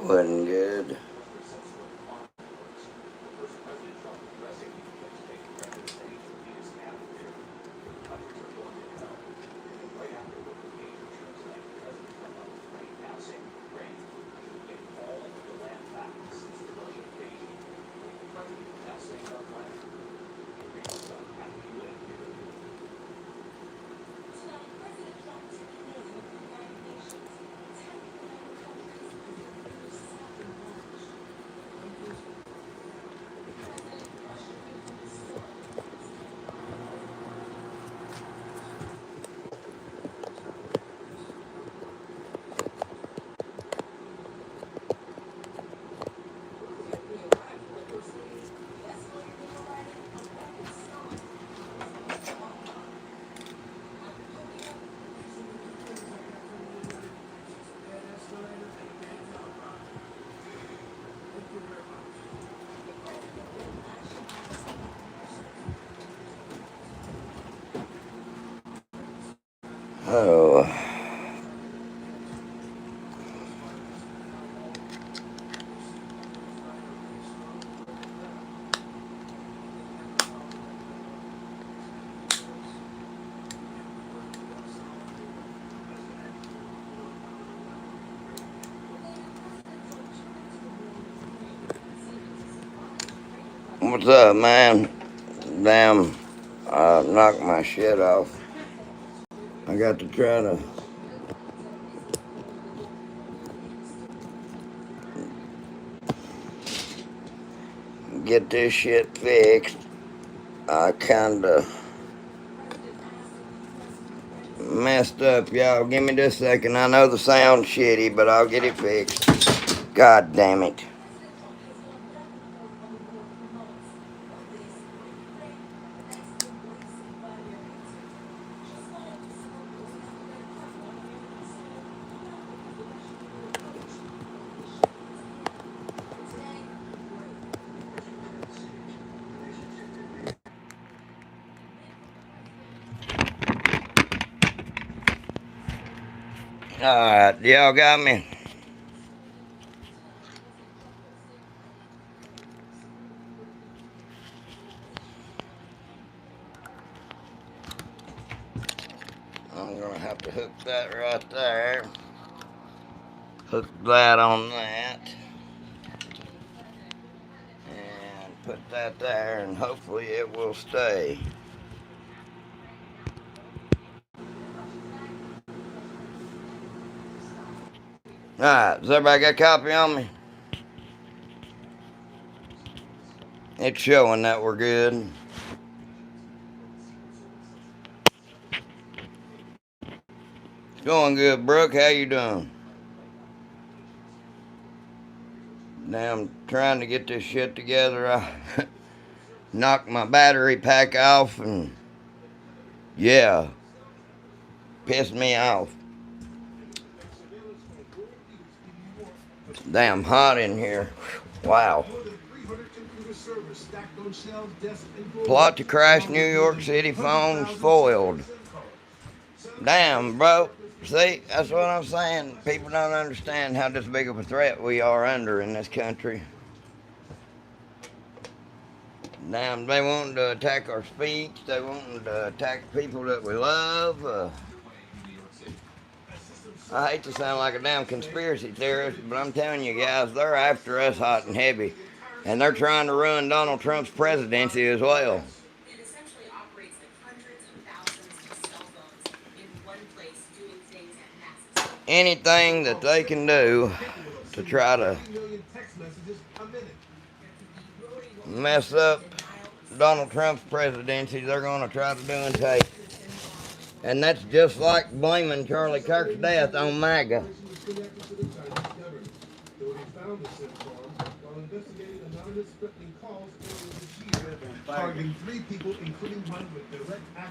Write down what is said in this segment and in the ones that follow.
wasn't good. Oh. What's up, man? Damn, knocked my shit off. I got to try to get this shit fixed. I kinda messed up, y'all. Give me just a second. I know the sound's shitty, but I'll get it fixed. God damn it. Alright, y'all got me? I'm gonna have to hook that right there. Hook that on that. And put that there, and hopefully it will stay. Alright, does everybody got a copy on me? It's showing that we're good. It's going good, Brooke. How you doing? Now I'm trying to get this shit together. I knocked my battery pack off and yeah, pissed me off. It's damn hot in here. Wow. Plot to crash New York City phones foiled. Damn, bro. See, that's what I'm saying. People don't understand how this big of a threat we are under in this country. Damn, they want to attack our speech. They want to attack people that we love. I hate to sound like a damn conspiracy theorist, but I'm telling you guys, they're after us hot and heavy. And they're trying to ruin Donald Trump's presidency as well. Anything that they can do to try to mess up Donald Trump's presidency, they're going to try to do and take. And that's just like blaming Charlie Kirk's death on MAGA.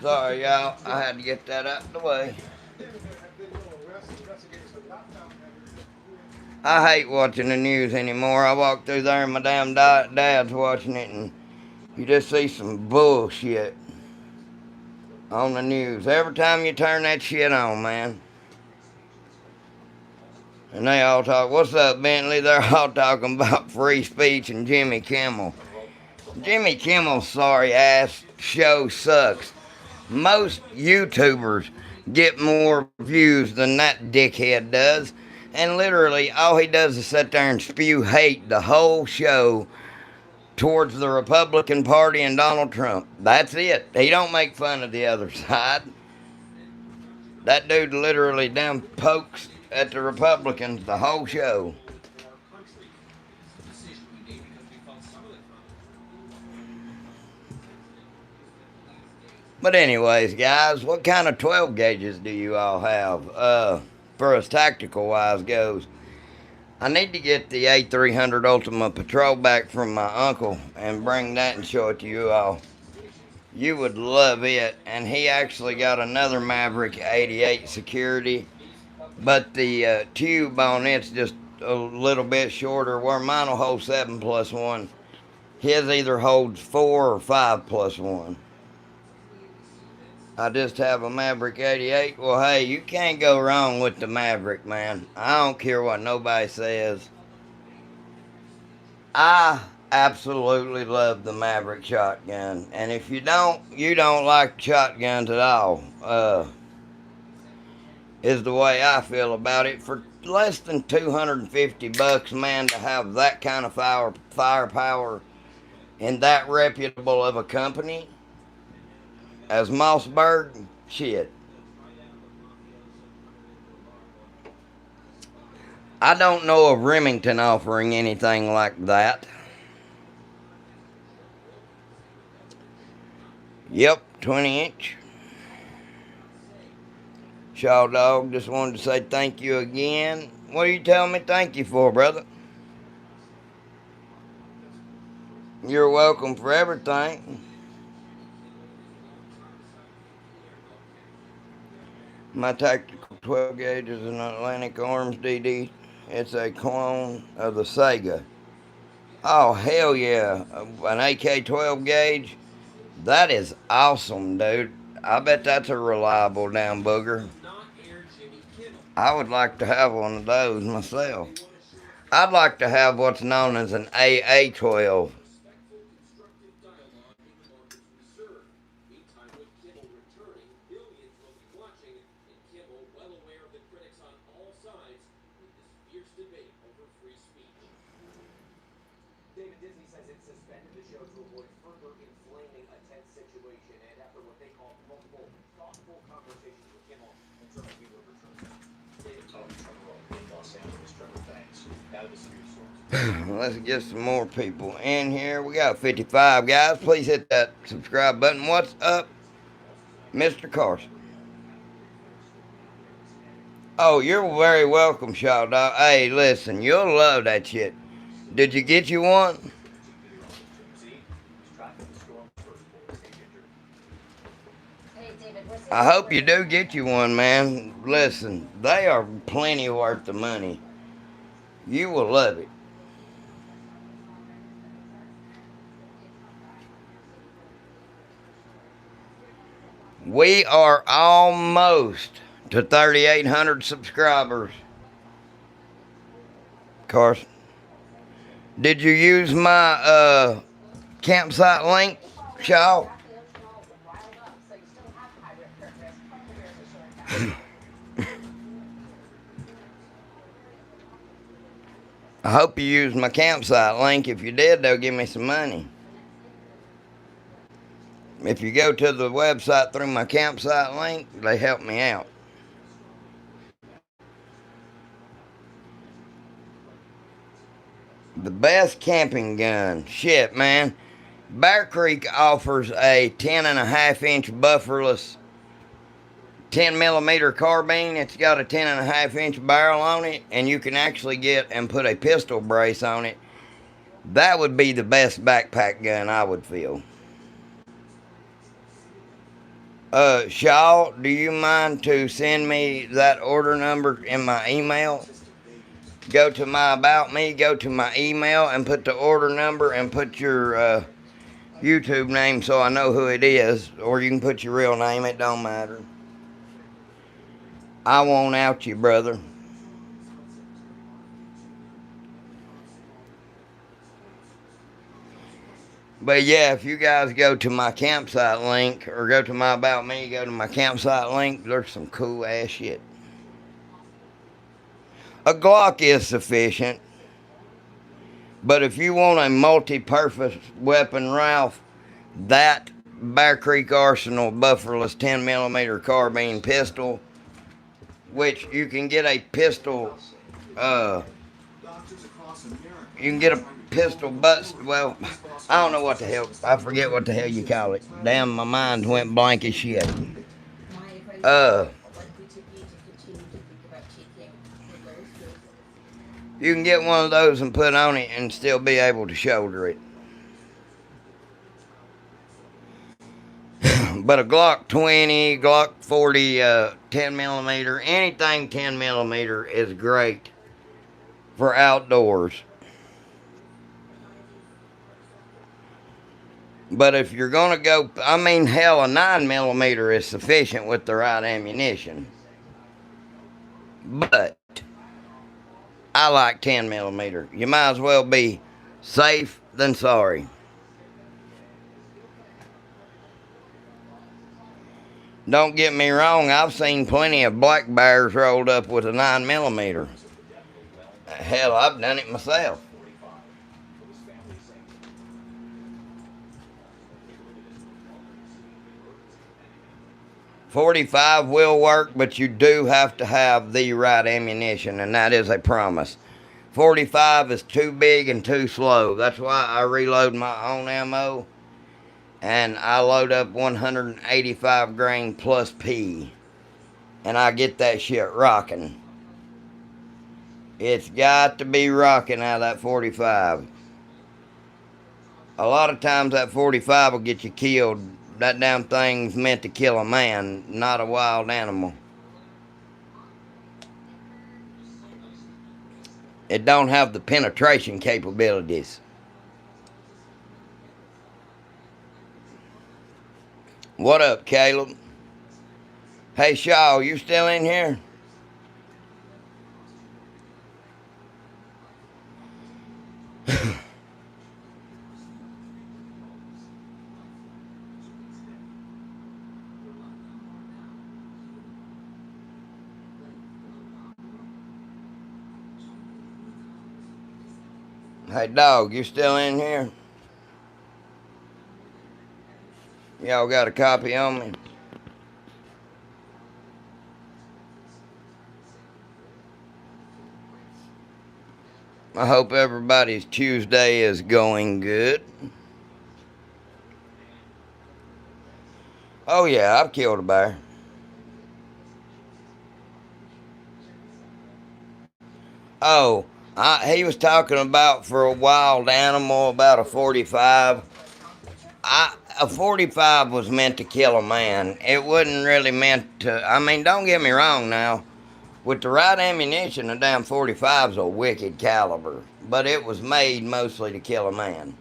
Sorry, y'all. I had to get that out of the way. I hate watching the news anymore. I walk through there and my damn dad's watching it, and you just see some bullshit on the news. Every time you turn that shit on, man. And they all talk, what's up, Bentley? They're all talking about free speech and Jimmy Kimmel. Jimmy Kimmel's sorry ass show sucks. Most YouTubers get more views than that dickhead does. And literally, all he does is sit there and spew hate the whole show towards the Republican Party and Donald Trump. That's it. He don't make fun of the other side. That dude literally damn pokes at the Republicans the whole show. But anyways, guys, what kind of 12 gauges do you all have? For as tactical wise goes, I need to get the A300 Ultima Patrol back from my uncle and bring that and show it to you all. You would love it. And he actually got another Maverick 88 security, but the tube on it's just a little bit shorter, where mine will hold 7+1. His either holds 4 or 5+1. I just have a Maverick 88. Well, hey, you can't go wrong with the Maverick, man. I don't care what nobody says. I absolutely love the Maverick shotgun. And if you don't like shotguns at all. Is the way I feel about it. For less than $250, man, to have that kind of firepower and that reputable of a company as Mossberg, shit. I don't know of Remington offering anything like that. Yep, 20-inch. Shaw Dog, just wanted to say thank you again. What are you telling me thank you for, brother? You're welcome for everything. My tactical 12 gauge is an Atlantic Arms DD. It's a clone of the Sega. Oh, hell yeah. An AK 12 gauge? That is awesome, dude. I bet that's a reliable damn booger. I would like to have one of those myself. I'd like to have what's known as an AA-12. Let's get some more people in here. We got 55 guys. Please hit that subscribe button. What's up, Mr. Carson? Oh, you're very welcome, Shaw Dog. Hey, listen, you'll love that shit. Did you get you one? I hope you do get you one, man. Listen, they are plenty worth the money. You will love it. We are almost to 3,800 subscribers. Carson, did you use my campsite link, Shaw? I hope you used my campsite link. If you did, they'll give me some money. If you go to the website through my campsite link, they help me out. The best camping gun. Shit, man. Bear Creek offers a 10.5-inch bufferless 10mm carbine. It's got a 10.5-inch barrel on it, and you can actually get and put a pistol brace on it. That would be the best backpack gun, I would feel. Shaw, do you mind to send me that order number in my email? Go to my About Me, go to my email, and put the order number and put your YouTube name so I know who it is. Or you can put your real name, it don't matter. I won't out you, brother. But yeah, if you guys go to my campsite link or go to my About Me, go to my campsite link, there's some cool ass shit. A Glock is sufficient, but if you want a multi-purpose weapon, Ralph, that Bear Creek Arsenal bufferless 10mm carbine pistol, which you can get a pistol, uh, you can get a pistol butt. Well, I don't know what the hell. I forget what the hell you call it. Damn, my mind went blank as shit. Uh, you can get one of those and put on it and still be able to shoulder it. But a Glock 20, Glock 40, 10mm, anything 10mm is great for outdoors. But if you're going to go, I mean, hell, a 9mm is sufficient with the right ammunition. But I like 10mm. You might as well be safe than sorry. Don't get me wrong, I've seen plenty of black bears rolled up with a 9mm. Hell, I've done it myself. .45 will work, but you do have to have the right ammunition, and that is a promise. .45 is too big and too slow. That's why I reload my own ammo, and I load up 185 grain plus P, and I get that shit rocking. It's got to be rocking out of that .45. A lot of times that .45 will get you killed. That damn thing's meant to kill a man, not a wild animal. It don't have the penetration capabilities. What up, Caleb? Hey, Shaw, you still in here? Hey, dog, you still in here? Y'all got a copy on me? I hope everybody's Tuesday is going good. Oh, yeah, I've killed a bear. Oh, he was talking about for a wild animal about a .45. A .45 was meant to kill a man. It wasn't really meant to. I mean, don't get me wrong now. With the right ammunition, a damn .45's a wicked caliber. But it was made mostly to kill a man.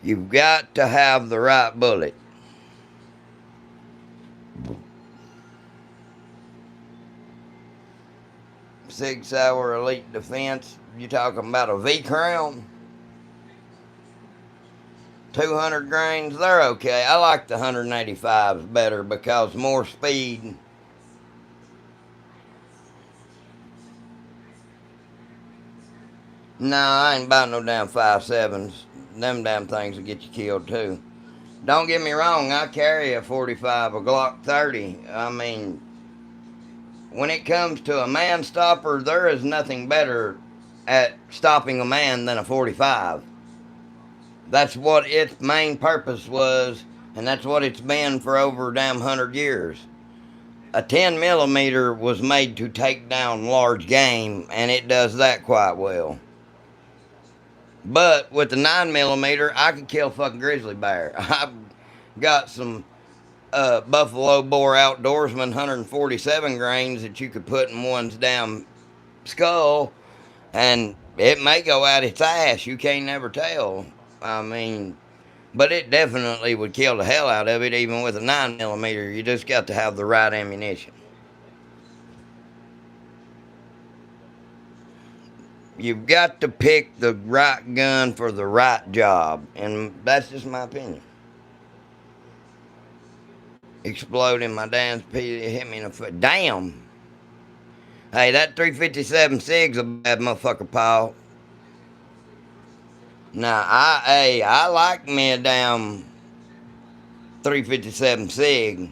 You've got to have the right bullet. Sig Sauer Elite Defense. You talking about a V-Crown? 200 grains, they're okay. I like the 185s better because more speed. Nah, I ain't buying no damn 5.7s. Them damn things will get you killed too. Don't get me wrong, I carry a .45, a Glock 30. I mean, when it comes to a man stopper, there is nothing better at stopping a man than a .45. That's what its main purpose was, and that's what it's been for over a damn 100 years. A 10mm was made to take down large game, and it does that quite well. But with the 9mm, I could kill a fucking grizzly bear. I've got some Buffalo Boar Outdoorsman 147 grains that you could put in one's damn skull, and it may go out its ass. You can't never tell. I mean, but it definitely would kill the hell out of it, even with a 9mm. You just got to have the right ammunition. You've got to pick the right gun for the right job, and that's just my opinion. Exploding my damn piece hit me in the foot. Damn. Hey, that 357 SIG's a bad motherfucker, Paul. Now, I like me a damn 357 SIG.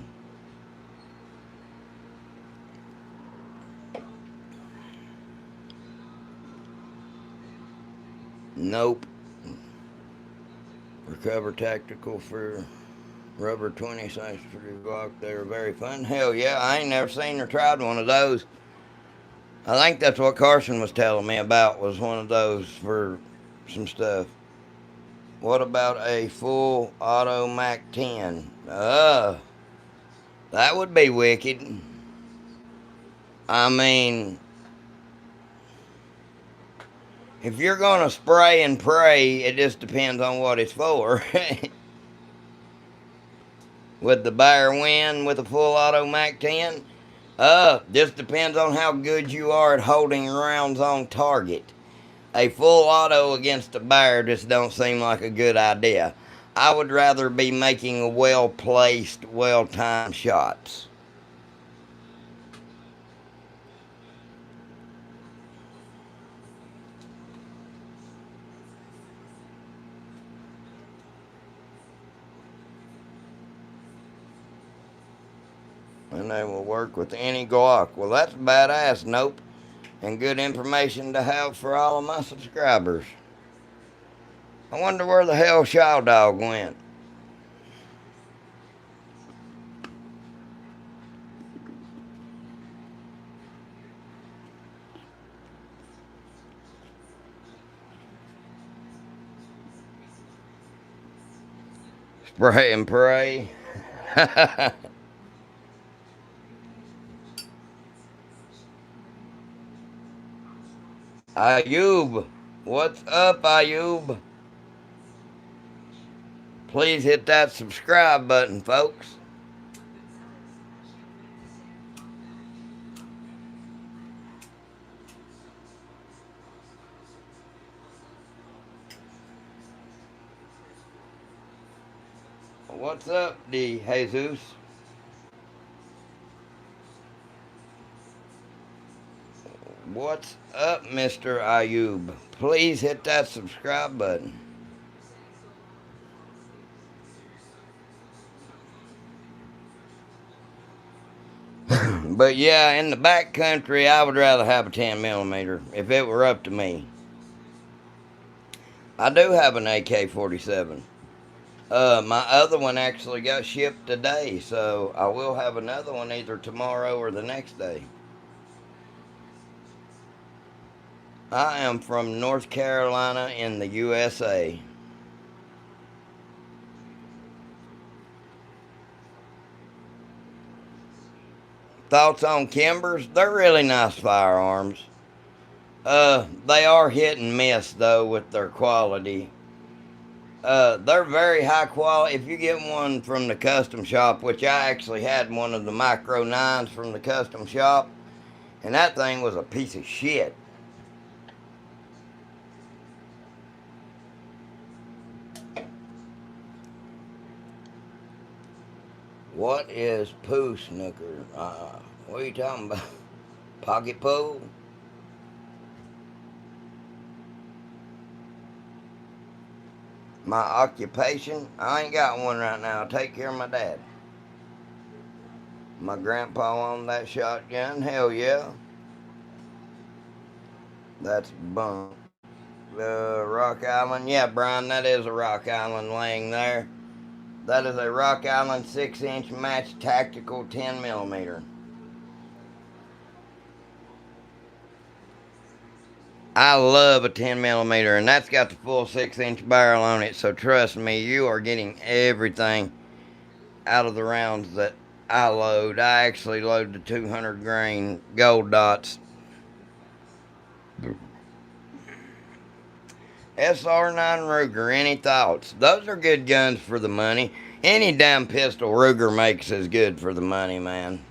Nope. Recover tactical for rubber 20 cents for the Glock. They're very fun. Hell yeah, I ain't never seen or tried one of those. I think that's what Carson was telling me about, was one of those for some stuff. What about a full auto Mac 10? That would be wicked. I mean, if you're gonna spray and pray, it just depends on what it's for. Would the buyer win with a full auto Mac 10? Just depends on how good you are at holding rounds on target. A full auto against a bear just don't seem like a good idea. I would rather be making well-placed, well-timed shots. And they will work with any Glock. Well, that's badass, nope. And good information to have for all of my subscribers. I wonder where the hell Shaw Dog went. Spray and pray. Ayub, what's up, Ayub? Please hit that subscribe button, folks. What's up, D. Jesus? What's up, Mr. Ayub? Please hit that subscribe button. But yeah, in the back country, I would rather have a 10 millimeter if it were up to me. I do have an AK-47. My other one actually got shipped today, so I will have another one either tomorrow or the next day. I am from North Carolina in the USA. Thoughts on Kimbers? They're really nice firearms. They are hit and miss though with their quality. They're very high quality. If you get one from the custom shop, which I actually had one of the micro 9s from the custom shop, and that thing was a piece of shit. What is poo snooker? What are you talking about? Pocket pool? My occupation? I ain't got one right now. I take care of my dad. My grandpa owned that shotgun. Hell yeah. That's bunk. Rock Island. Yeah, Brian, that is a Rock Island laying there. That is a Rock Island 6-inch match tactical 10 millimeter. I love a 10 millimeter, and that's got the full 6-inch barrel on it. So trust me, you are getting everything out of the rounds that I load. I actually load the 200 grain gold dots. SR9 Ruger, any thoughts? Those are good guns for the money. Any damn pistol Ruger makes is good for the money, man.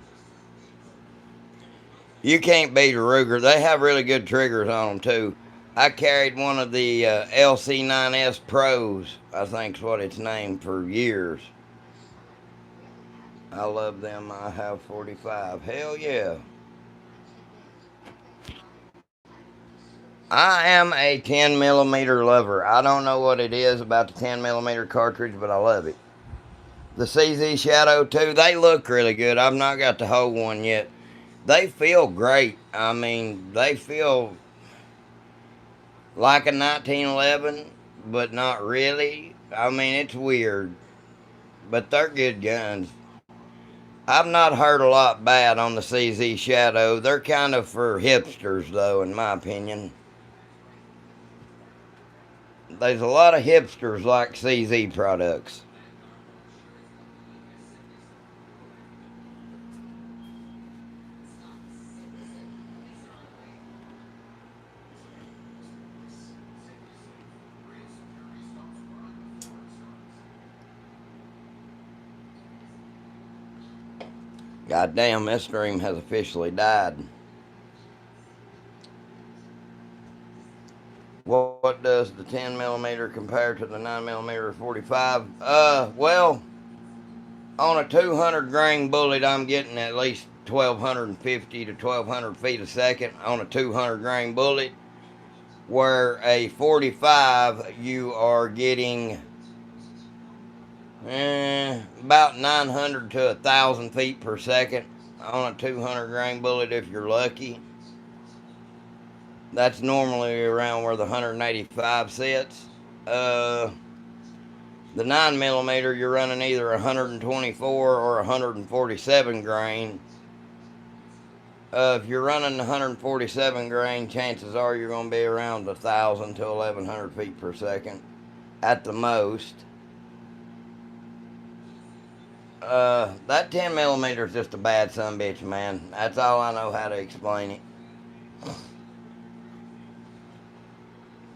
You can't beat a Ruger. They have really good triggers on them, too. I carried one of the LC9S Pros, I think's what it's named, for years. I love them. I have 45. Hell yeah. I am a 10 millimeter lover. I don't know what it is about the 10 millimeter cartridge, but I love it. The CZ Shadow 2, they look really good. I've not got the whole one yet. They feel great. I mean, they feel like a 1911, but not really. I mean, it's weird, but they're good guns. I've not heard a lot bad on the CZ Shadow. They're kind of for hipsters, though, in my opinion. There's a lot of hipsters like CZ products. Goddamn, this stream has officially died. What does the 10 millimeter compare to the 9 millimeter 45? Well, on a 200 grain bullet, I'm getting at least 1,250 to 1,200 feet a second on a 200 grain bullet. Where a 45, you are getting about 900 to 1,000 feet per second on a 200 grain bullet if you're lucky. That's normally around where the 185 sits. The 9 millimeter, you're running either 124 or 147 grain. If you're running 147 grain, chances are you're going to be around 1,000 to 1,100 feet per second at the most. That 10 millimeter is just a bad sumbitch, man. That's all I know how to explain it.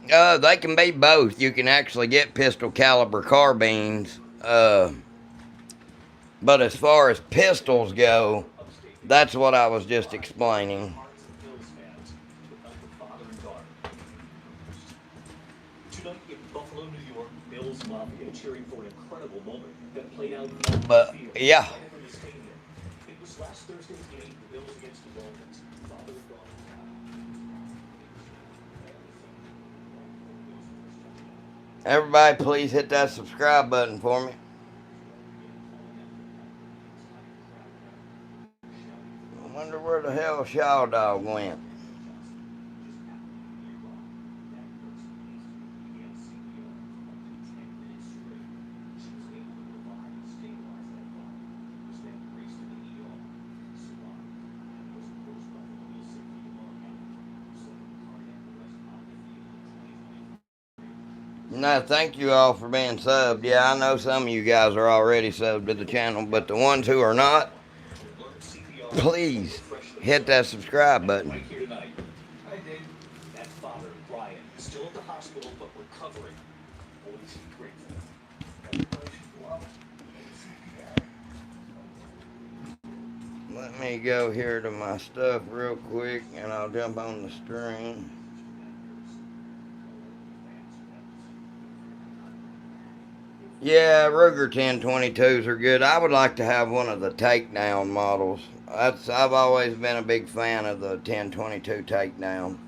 They can be both. You can actually get pistol caliber carbines. But as far as pistols go, that's what I was just explaining. But yeah. Everybody, please hit that subscribe button for me. I wonder where the hell Shaw Dog went. No, thank you all for being subbed. Yeah, I know some of you guys are already subbed to the channel, but the ones who are not, please hit that subscribe button. Let me go here to my stuff real quick and I'll jump on the stream. Yeah, Ruger 1022s are good. I would like to have one of the takedown models. I've always been a big fan of the 1022 takedown.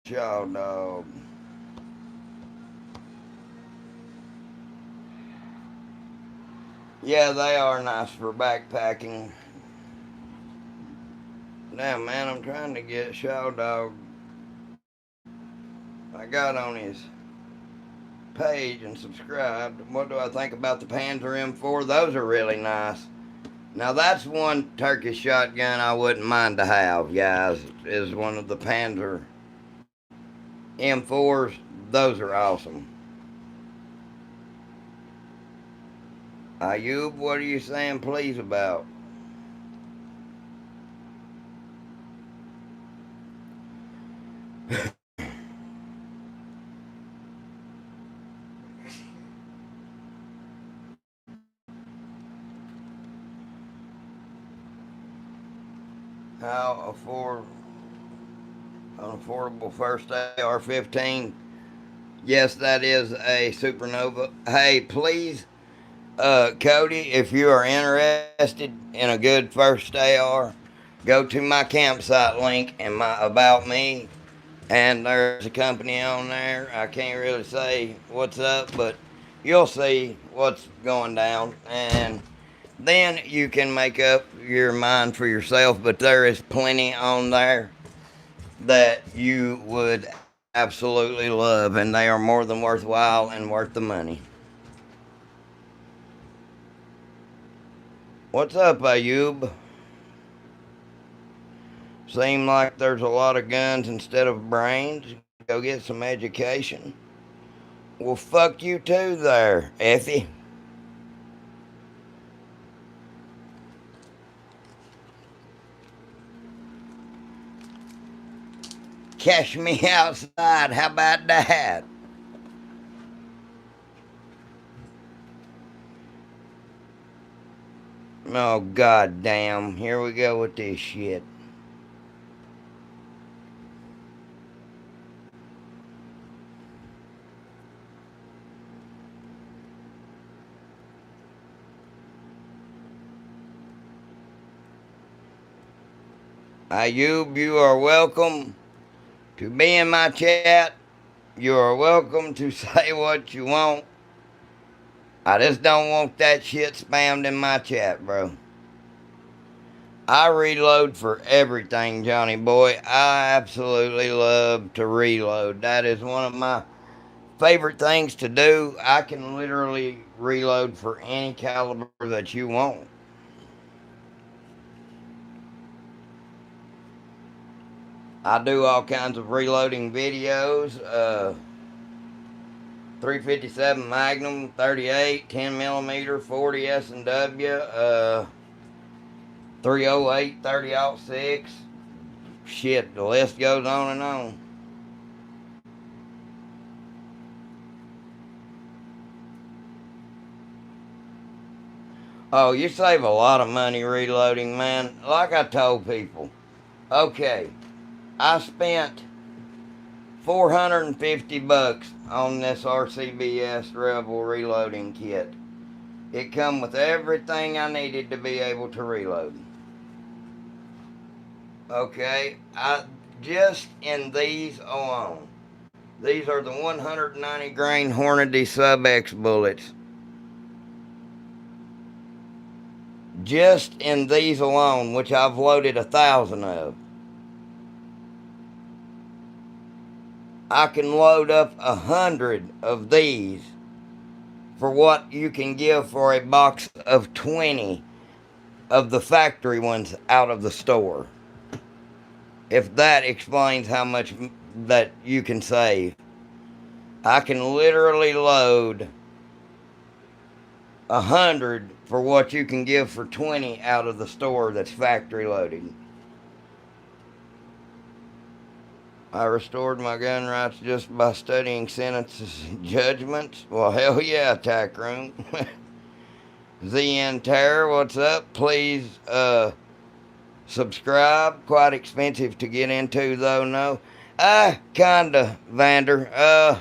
Shaw Dog. Yeah, they are nice for backpacking. Damn, man, I'm trying to get Shaw Dog. I got on his page and subscribed. What do I think about the Panzer M4? Those are really nice. Now, that's one Turkish shotgun I wouldn't mind to have, guys, is one of the Panzer M4s. Those are awesome. Ayub, what are you saying please about? How an affordable first AR-15? Yes, that is a supernova. Hey, please, Cody, if you are interested in a good first AR, go to my campsite link and my About Me, and there's a company on there. I can't really say what's up, but you'll see what's going down, and then you can make up your mind for yourself. But there is plenty on there that you would absolutely love, and they are more than worthwhile and worth the money. What's up, Ayub? Seem like there's a lot of guns instead of brains. Go get some education. Well, fuck you too there, Effie. Catch me outside. How about that? Oh, god damn. Here we go with this shit. Ayub, you are welcome to be in my chat. You are welcome to say what you want. I just don't want that shit spammed in my chat, bro. I reload for everything, Johnny boy. I absolutely love to reload. That is one of my favorite things to do. I can literally reload for any caliber that you want. I do all kinds of reloading videos. 357 Magnum, 38, 10 millimeter, 40 S&W, 308, 30-06. Shit, the list goes on and on. Oh, you save a lot of money reloading, man. Like I told people. Okay, I spent $450 on this RCBS Rebel reloading kit. It come with everything I needed to be able to reload. Okay, I just in these alone. These are the 190 grain Hornady Sub X bullets. Just in these alone, which I've loaded 1,000 of, I can load up 100 of these for what you can give for a box of 20 of the factory ones out of the store. If that explains how much that you can save. I can literally load 100 for what you can give for 20 out of the store that's factory loaded. I restored my gun rights just by studying sentences and judgments. Well, hell yeah, attack room. ZN Terror, what's up? Please subscribe. Quite expensive to get into, though, no. Kinda, Vander.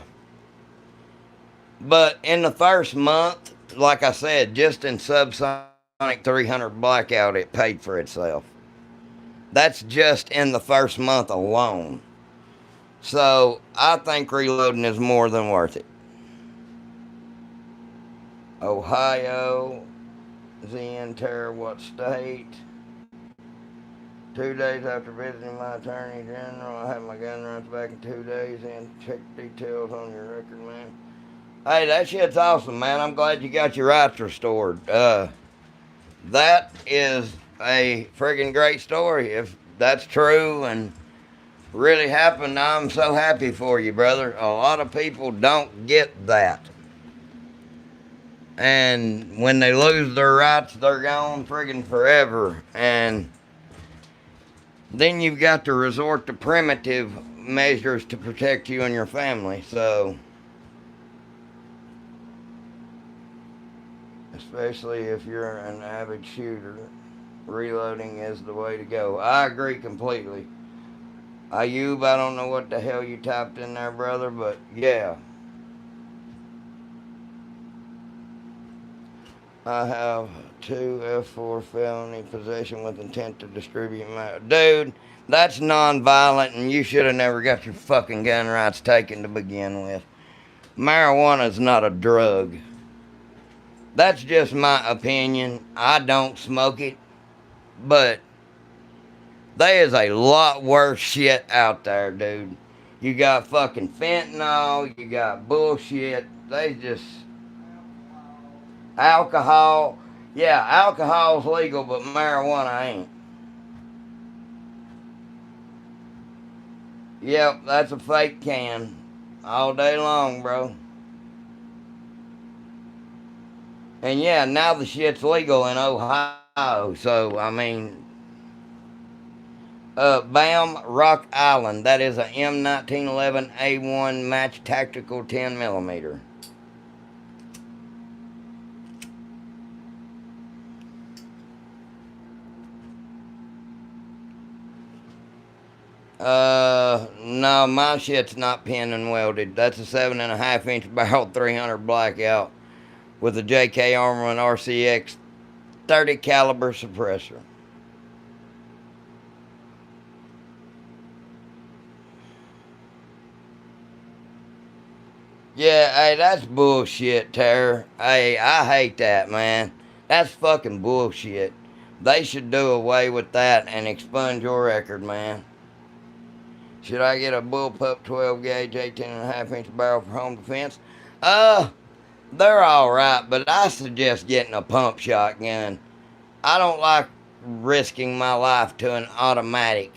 But in the first month, like I said, just in Subsonic 300 Blackout, it paid for itself. That's just in the first month alone. So I think reloading is more than worth it. Ohio, ZN Terror, what state? 2 days after visiting my attorney general, I had my gun rights back in 2 days and check details on your record, man. Hey, that shit's awesome, man. I'm glad you got your rights restored. That is a friggin' great story. If that's true and really happened, I'm so happy for you, brother. A lot of people don't get that. And when they lose their rights, they're gone friggin' forever. And then you've got to resort to primitive measures to protect you and your family. So, especially if you're an avid shooter, reloading is the way to go. I agree completely. Ayub, I don't know what the hell you typed in there, brother, but yeah. I have 2 F4 felony possession with intent to distribute Dude, that's non-violent and you should have never got your fucking gun rights taken to begin with. Marijuana is not a drug. That's just my opinion. I don't smoke it, but there is a lot worse shit out there, dude. You got fucking fentanyl, you got bullshit. They just alcohol. Yeah, alcohol's legal, but marijuana ain't. Yep, that's a fake can. All day long, bro. And yeah, now the shit's legal in Ohio. So, I mean, BAM Rock Island. That is a M1911A1 match tactical 10 millimeter. No, my shit's not pin and welded. That's a 7.5 inch barrel 300 blackout with a JK Armament RCX 30 caliber suppressor. Yeah, hey, that's bullshit, Terror. Hey, I hate that, man. That's fucking bullshit. They should do away with that and expunge your record, man. Should I get a bullpup 12 gauge 18.5 inch barrel for home defense? They're alright, but I suggest getting a pump shotgun. I don't like risking my life to an automatic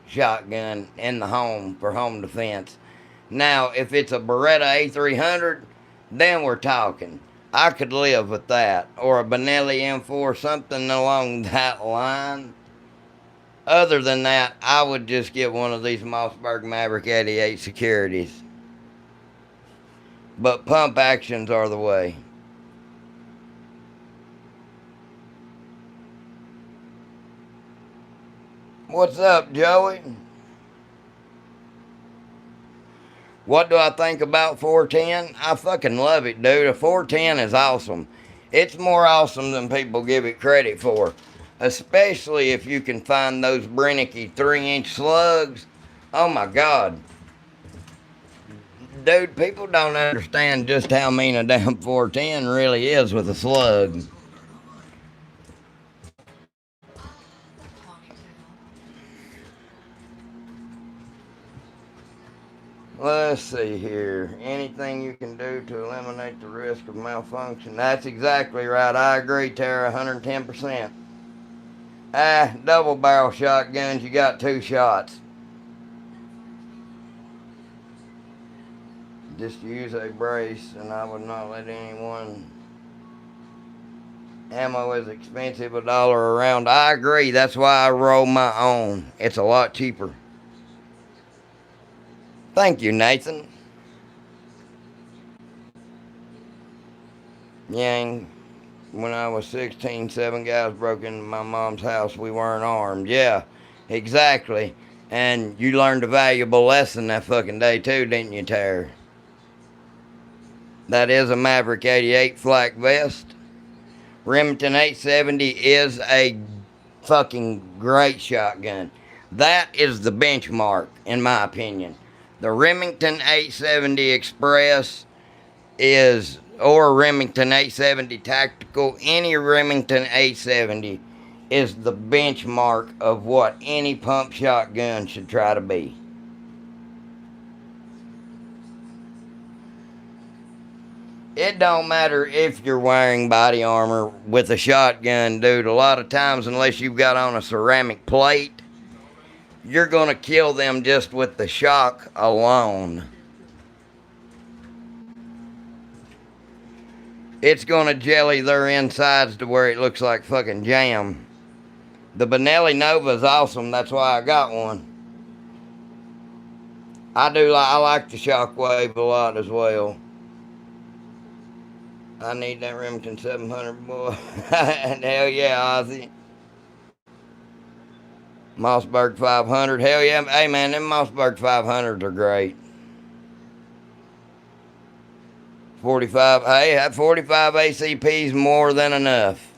shotgun in the home for home defense. Now, if it's a Beretta A300, then we're talking. I could live with that. Or a Benelli M4, something along that line. Other than that, I would just get one of these Mossberg Maverick 88 securities. But pump actions are the way. What's up, Joey? What do I think about 410? I fucking love it, dude. A 410 is awesome. It's more awesome than people give it credit for. Especially if you can find those Brennecke 3-inch slugs. Oh my God. Dude, people don't understand just how mean a damn 410 really is with a slug. Let's see here. Anything you can do to eliminate the risk of malfunction. That's exactly right. I agree, Tara, 110%. Double barrel shotguns, you got 2 shots. Just use a brace, and I would not let anyone. Ammo is expensive, $1 a round. I agree. That's why I roll my own. It's a lot cheaper. Thank you, Nathan. Yang, when I was 16, 7 guys broke into my mom's house. We weren't armed. Yeah, exactly. And you learned a valuable lesson that fucking day too, didn't you, Terry? That is a Maverick 88 flak vest. Remington 870 is a fucking great shotgun. That is the benchmark, in my opinion. The Remington 870 Express is, or Remington 870 Tactical, any Remington 870 is the benchmark of what any pump shotgun should try to be. It don't matter if you're wearing body armor with a shotgun, dude. A lot of times, unless you've got on a ceramic plate, you're going to kill them just with the shock alone. it's going to jelly their insides to where it looks like fucking jam. The Benelli Nova is awesome. That's why I got one. I like the Shockwave a lot as well. I need that Remington 700, boy. Hell yeah, Ozzy. Mossberg 500. Hell yeah. Hey, man, them Mossberg 500s are great. 45. Hey, that 45 ACP's more than enough.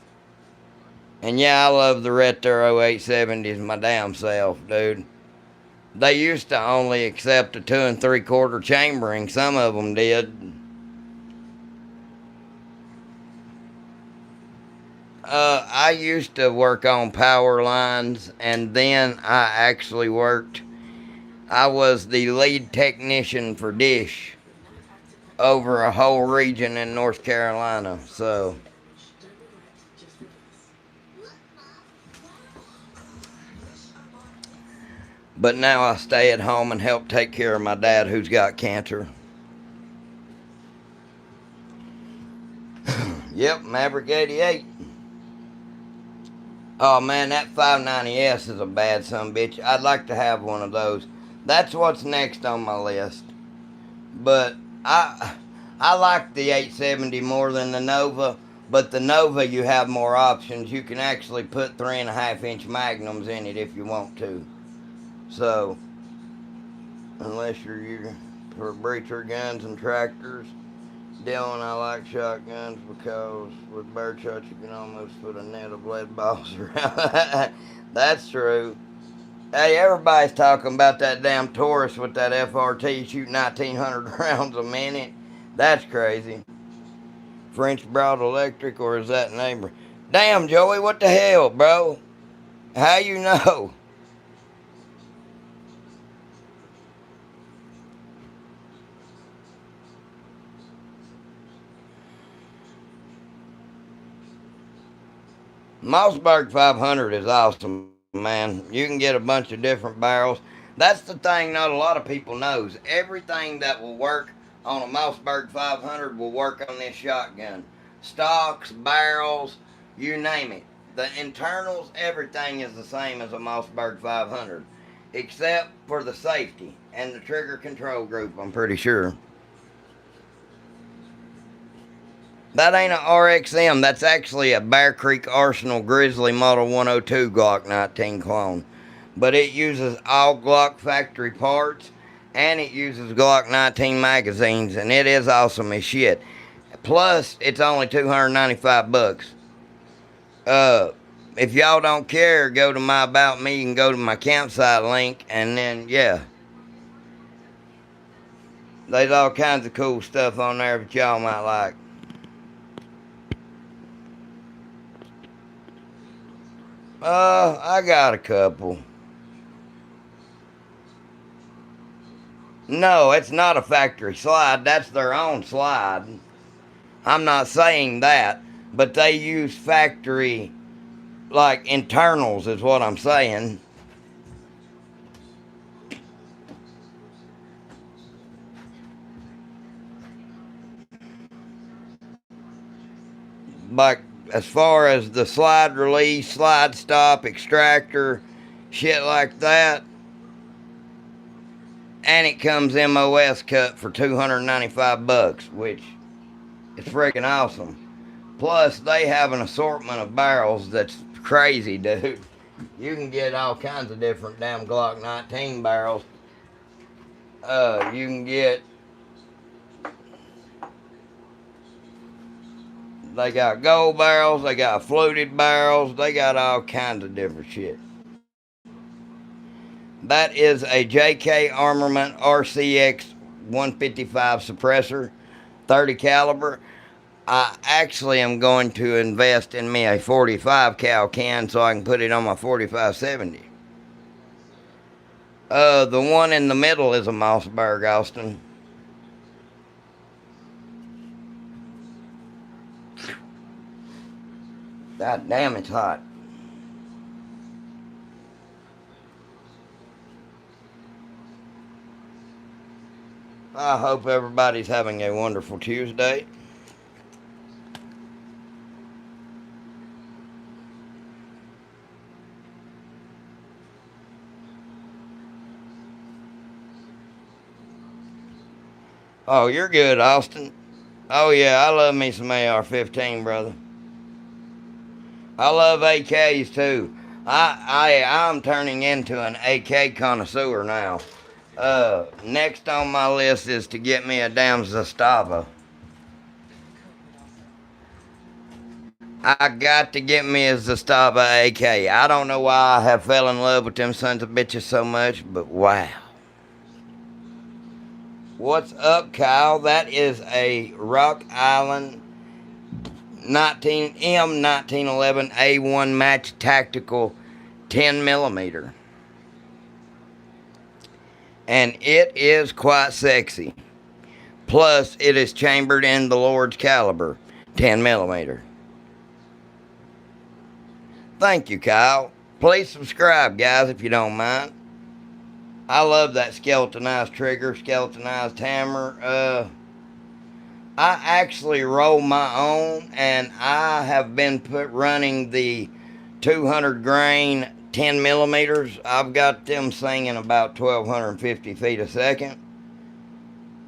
And yeah, I love the Retro 870s my damn self, dude. They used to only accept a 2 3/4 chambering. Some of them did. I used to work on power lines, and then I was the lead technician for Dish over a whole region in North Carolina. So, but now I stay at home and help take care of my dad who's got cancer. Yep, Maverick 88. Oh man, that 590S is a bad son bitch. I'd like to have one of those. That's what's next on my list. But I like the 870 more than the Nova. But the Nova, you have more options. You can actually put 3.5-inch magnums in it if you want to. So, unless you're for breacher guns and tractors. Dylan, I like shotguns because with bird shots you can almost put a net of lead balls around. That's true. Hey, everybody's talking about that damn Taurus with that FRT shooting 1,900 rounds a minute. That's crazy. French Broad Electric, or is that neighbor? Damn, Joey, what the hell, bro? How you know? Mossberg 500 is awesome, man. You can get a bunch of different barrels. That's the thing not a lot of people knows. Everything that will work on a Mossberg 500 will work on this shotgun. Stocks, barrels, you name it. The internals, everything is the same as a Mossberg 500, except for the safety and the trigger control group, I'm pretty sure. That ain't a RXM. That's actually a Bear Creek Arsenal Grizzly Model 102 Glock 19 clone. But it uses all Glock factory parts, and it uses Glock 19 magazines, and it is awesome as shit. Plus, it's only 295 bucks. If y'all don't care, go to my About Me and go to my campsite link, and then, yeah. There's all kinds of cool stuff on there that y'all might like. I got a couple. No, it's not a factory slide. That's their own slide. I'm not saying that, but they use factory, like, internals, is what I'm saying. Like, as far as the slide release, slide stop, extractor, shit like that. And it comes MOS cut for 295 bucks, which is freaking awesome. Plus, they have an assortment of barrels that's crazy, dude. You can get all kinds of different damn Glock 19 barrels. You can get. They got gold barrels, they got fluted barrels, they got all kinds of different shit. That is a JK Armament RCX 155 suppressor, 30 caliber. I actually am going to invest in me a 45 cal can so I can put it on my 4570. The one in the middle is a Mossberg, Austin. God damn, it's hot. I hope everybody's having a wonderful Tuesday. Oh, you're good, Austin. Oh, yeah, I love me some AR-15, brother. I love AKs, too. I'm turning into an AK connoisseur now. Next on my list is to get me a damn Zastava. I got to get me a Zastava AK. I don't know why I have fell in love with them sons of bitches so much, but wow. What's up, Kyle? That is a Rock Island 1911 A1 Match Tactical 10 millimeter, and it is quite sexy. Plus, it is chambered in the Lord's caliber 10 millimeter. Thank you, Kyle. Please subscribe, guys, if you don't mind. I love that skeletonized trigger, skeletonized hammer. I actually roll my own, and I have been running the 200 grain 10 millimeters. I've got them singing about 1,250 feet a second.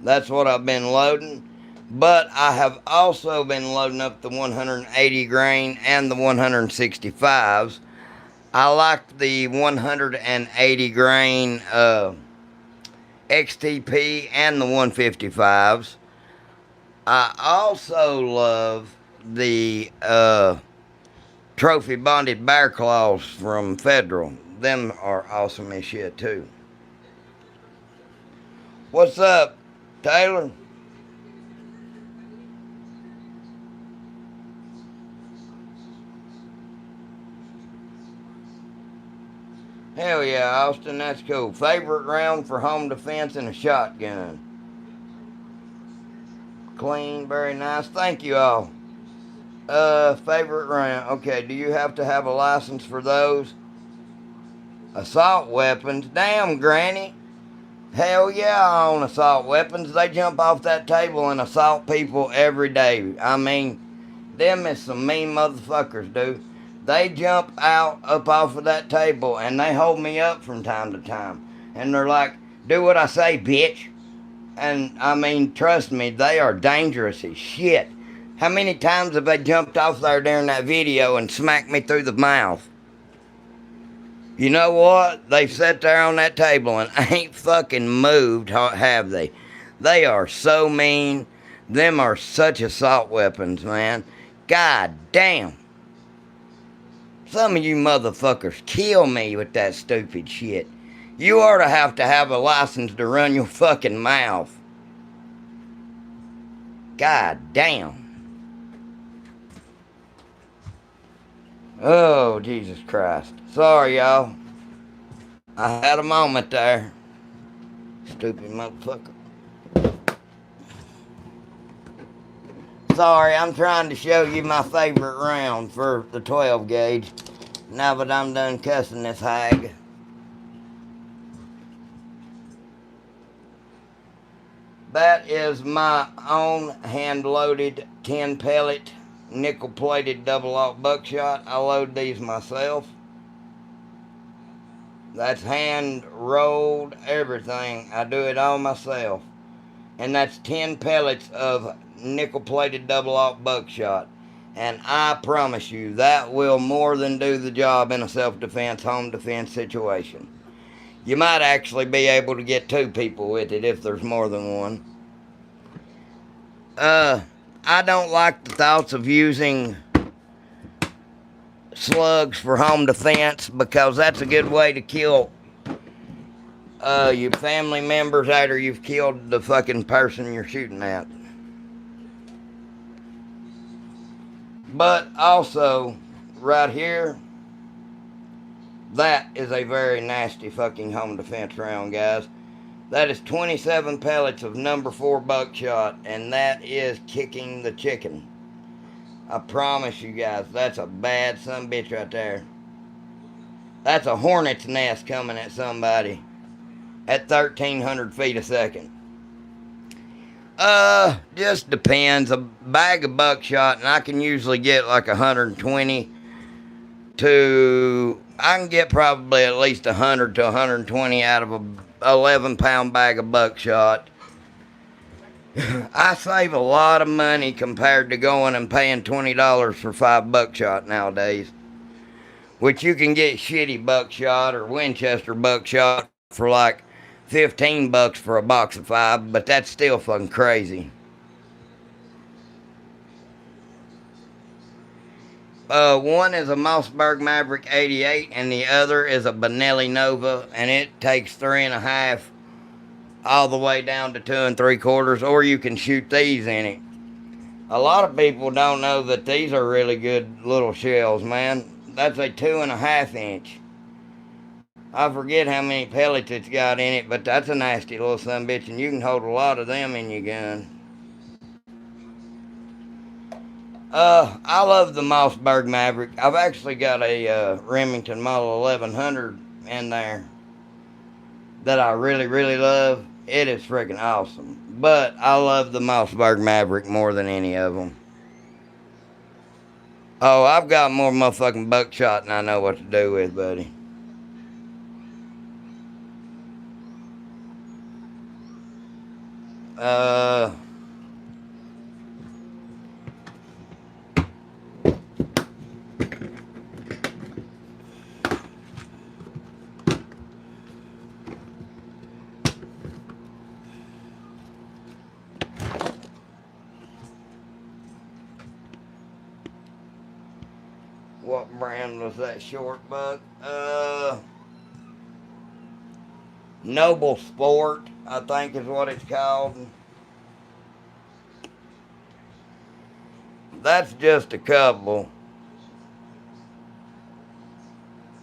That's what I've been loading. But I have also been loading up the 180 grain and the 165s. I like the 180 grain XTP and the 155s. I also love the trophy bonded bear claws from Federal. Them are awesome as shit too. What's up, Taylor? Hell yeah, Austin, that's cool. Favorite round for home defense and a shotgun. Clean, very nice. Thank you all. Favorite round. Okay, do you have to have a license for those? Assault weapons. Damn, Granny. Hell yeah, I own assault weapons. They jump off that table and assault people every day. I mean, them is some mean motherfuckers, dude. They jump out up off of that table and they hold me up from time to time. And they're like, do what I say, bitch. And I mean, trust me, they are dangerous as shit. How many times have they jumped off there during that video and smacked me through the mouth? You know what? They've sat there on that table and ain't fucking moved, have they? They are so mean. Them are such assault weapons, man. God damn. Some of you motherfuckers kill me with that stupid shit. You ought to have a license to run your fucking mouth. God damn. Oh, Jesus Christ. Sorry, y'all. I had a moment there. Stupid motherfucker. Sorry, I'm trying to show you my favorite round for the 12 gauge. Now that I'm done cussing this hag. That is my own hand-loaded 10 pellet nickel-plated double-aught buckshot. I load these myself. That's hand-rolled everything. I do it all myself. And that's 10 pellets of nickel-plated double-aught buckshot. And I promise you, that will more than do the job in a self-defense, home defense situation. You might actually be able to get 2 people with it if there's more than one. I don't like the thoughts of using slugs for home defense because that's a good way to kill your family members after you've killed the fucking person you're shooting at. But also, right here, that is a very nasty fucking home defense round, guys. That is 27 pellets of number 4 buckshot, and that is kicking the chicken. I promise you guys, that's a bad sumbitch right there. That's a hornet's nest coming at somebody at 1,300 feet a second. Just depends. A bag of buckshot, and I can usually get like 120 to, I can get probably at least 100 to 120 out of a 11-pound bag of buckshot. I save a lot of money compared to going and paying $20 for 5 buckshot nowadays. Which you can get shitty buckshot or Winchester buckshot for like $15 for a box of 5, but that's still fucking crazy. One is a Mossberg Maverick 88, and the other is a Benelli Nova, and it takes 3.5 all the way down to 2 3/4, or you can shoot these in it. A lot of people don't know that these are really good little shells, man. That's a 2.5 inch. I forget how many pellets it's got in it, but that's a nasty little sumbitch, and you can hold a lot of them in your gun. I love the Mossberg Maverick. I've actually got a Remington Model 1100 in there that I really, really love. It is freaking awesome. But I love the Mossberg Maverick more than any of them. Oh, I've got more motherfucking buckshot than I know what to do with, buddy. What brand was that short buck? Noble Sport, I think is what it's called. That's just a couple.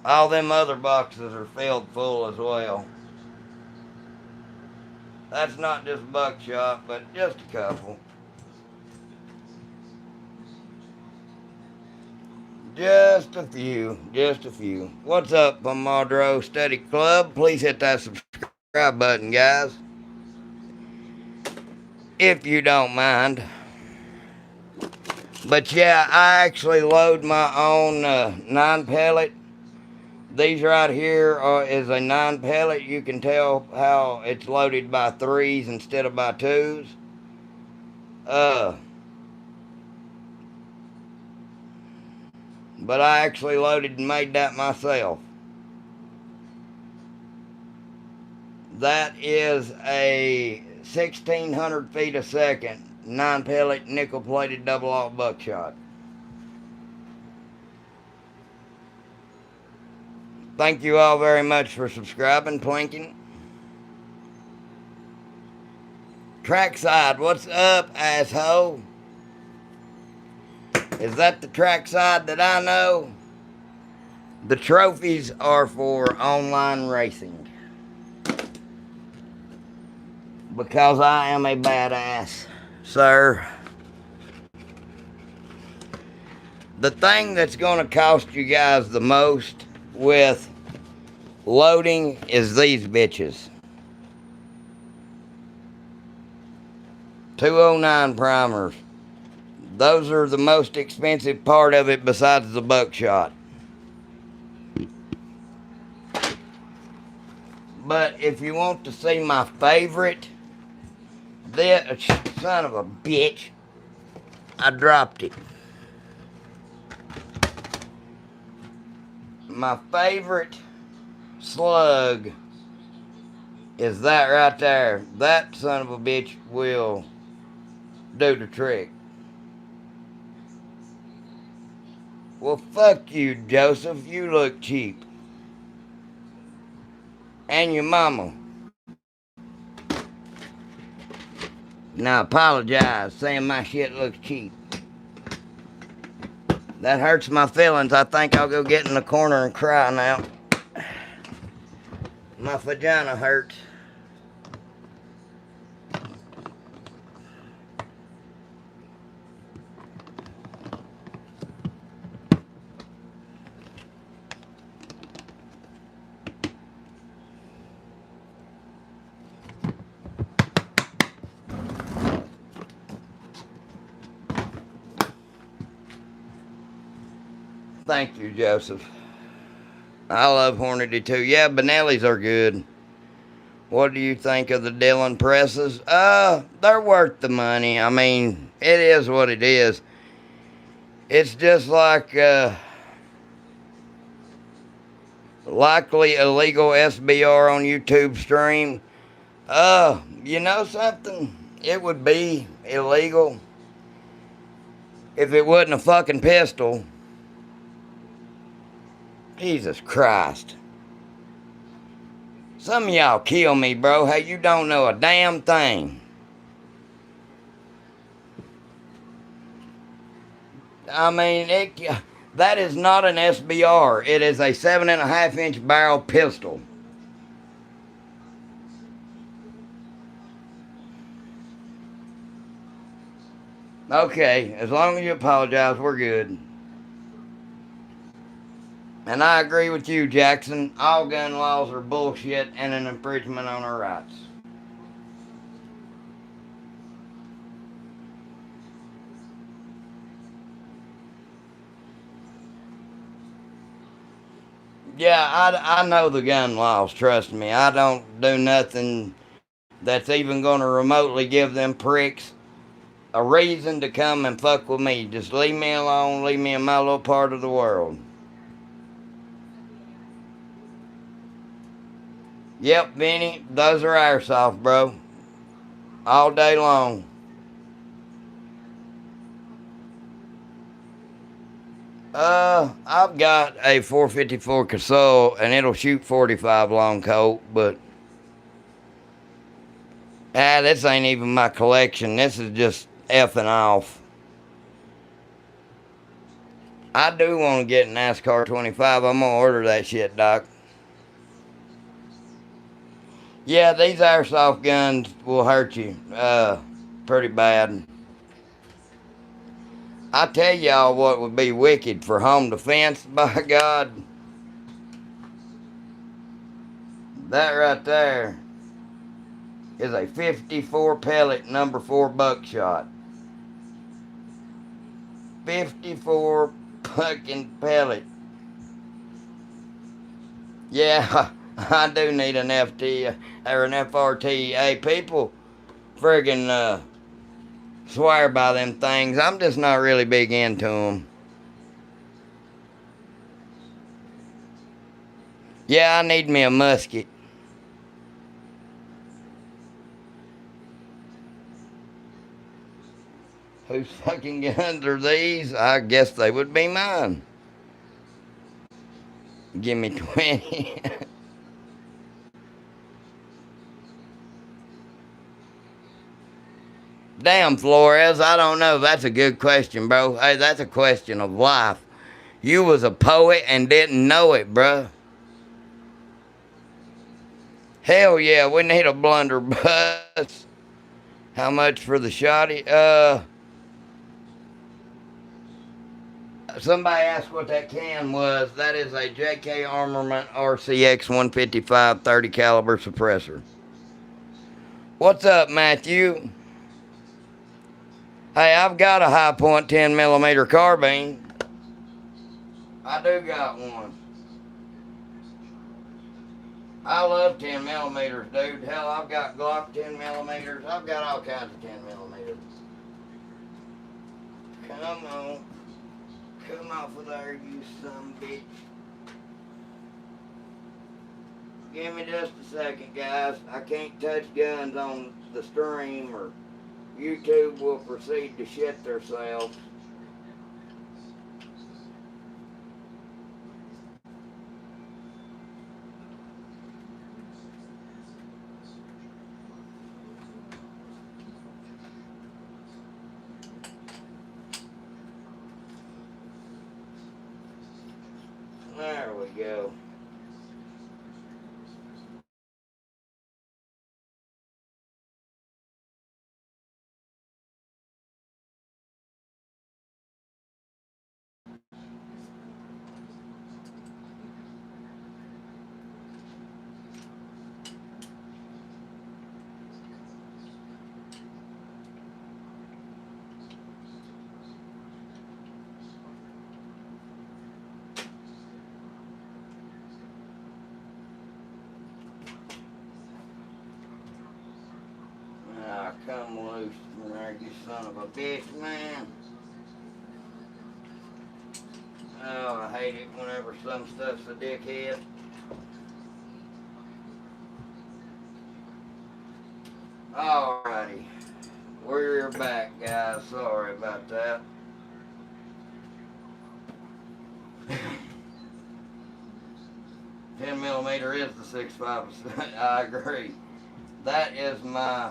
All them other boxes are filled full as well. That's not just buckshot, but just a couple. Just a few. Just a few. What's up, Pomadro Study Club? Please hit that subscribe button, guys. If you don't mind. But yeah, I actually load my own 9 pellet. These right here is a 9 pellet. You can tell how it's loaded by 3s instead of by 2s. But I actually loaded and made that myself. That is a 1,600 feet a second 9 pellet nickel plated double aught buckshot. Thank you all very much for subscribing, Plinking. Trackside, what's up, asshole? Is that the trackside that I know? The trophies are for online racing. Because I am a badass, sir. The thing that's going to cost you guys the most with loading is these bitches. 209 primers. Those are the most expensive part of it besides the buckshot. But if you want to see my favorite, this son of a bitch, I dropped it. My favorite slug is that right there. That son of a bitch will do the trick. Well, fuck you, Joseph. You look cheap. And your mama. Now, apologize saying my shit looks cheap. That hurts my feelings. I think I'll go get in the corner and cry now. My vagina hurts. Thank you, Joseph. I love Hornady too. Yeah, Benellis are good. What do you think of the Dillon presses? They're worth the money. I mean, it is what it is. It's just like likely illegal SBR on YouTube stream. You know something? It would be illegal if it wasn't a fucking pistol. Jesus Christ. Some of y'all kill me, bro. Hey, you don't know a damn thing. I mean, that is not an SBR. It is a 7.5-inch barrel pistol. Okay, as long as you apologize, we're good. And I agree with you, Jackson. All gun laws are bullshit and an infringement on our rights. Yeah, I know the gun laws, trust me. I don't do nothing that's even going to remotely give them pricks a reason to come and fuck with me. Just leave me alone, leave me in my little part of the world. Yep, Vinny, those are airsoft, bro. All day long. I've got a 454 Casal and it'll shoot 45 long Colt, but this ain't even my collection. This is just effing off. I do want to get an NASCAR 25. I'm gonna order that shit, Doc. Yeah, these airsoft guns will hurt you, pretty bad. I tell y'all what would be wicked for home defense, by God. That right there is a 54 pellet number 4 buckshot. 54 fucking pellet. Yeah, I do need an FT or an FRT. Hey, people friggin' swear by them things. I'm just not really big into them. Yeah, I need me a musket. Whose fucking guns are these? I guess they would be mine. Give me 20. Damn, Flores, I don't know. That's a good question, bro. Hey, that's a question of life. You was a poet and didn't know it, bro. Hell yeah, we need a blunderbuss. How much for the shotty? Somebody asked what that can was. That is a JK Armament RCX 155 30 caliber suppressor. What's up, Matthew? Hey, I've got a high point 10 millimeter carbine. I do got one. I love 10 millimeters, dude. Hell, I've got Glock 10 millimeters. I've got all kinds of 10 millimeters. Come on. Come off of there, you son of a bitch. Give me just a second, guys. I can't touch guns on the stream or YouTube will proceed to shit themselves. There we go. son of a bitch, man. Oh, I hate it whenever some stuff's a dickhead. Alrighty. We're back, guys. Sorry about that. Ten millimeter is the 6.5. I agree. That is my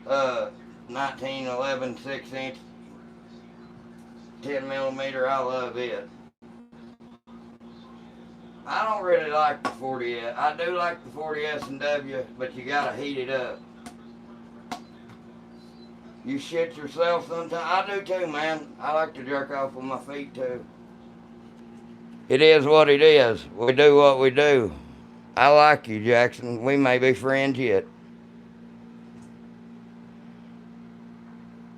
1911 6-inch 10 millimeter. I love it. I don't really like the 40S. I do like the 40 S&W, but you gotta heat it up. You shit yourself sometimes. I do too, man. I like to jerk off with my feet too. It is what it is. We do what we do. I like you, Jackson. We may be friends yet.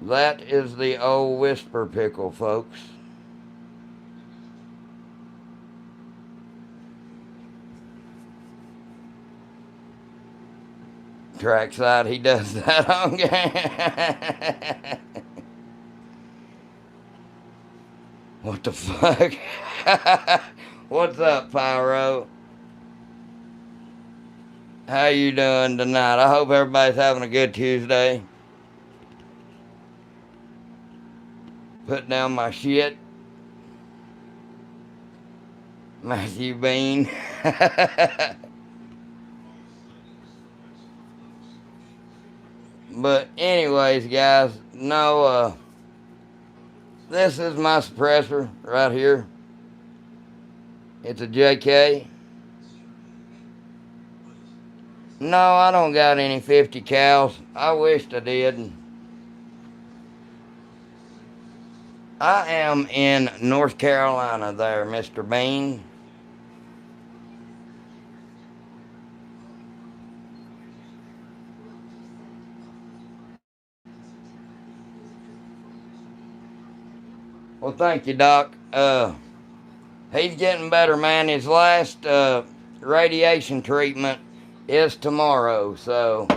That is the old whisper pickle, folks. Trackside, he does that on game. What the fuck? What's up, Pyro? How you doing tonight? I hope everybody's having a good Tuesday. Put down my shit. Matthew Bean. But anyways, guys, no, this is my suppressor right here. It's a JK. No, I don't got any 50 cals. I wished I did. I am in North Carolina there, Mr. Bean. Well, thank you, Doc. He's getting better, man. His last radiation treatment is tomorrow, so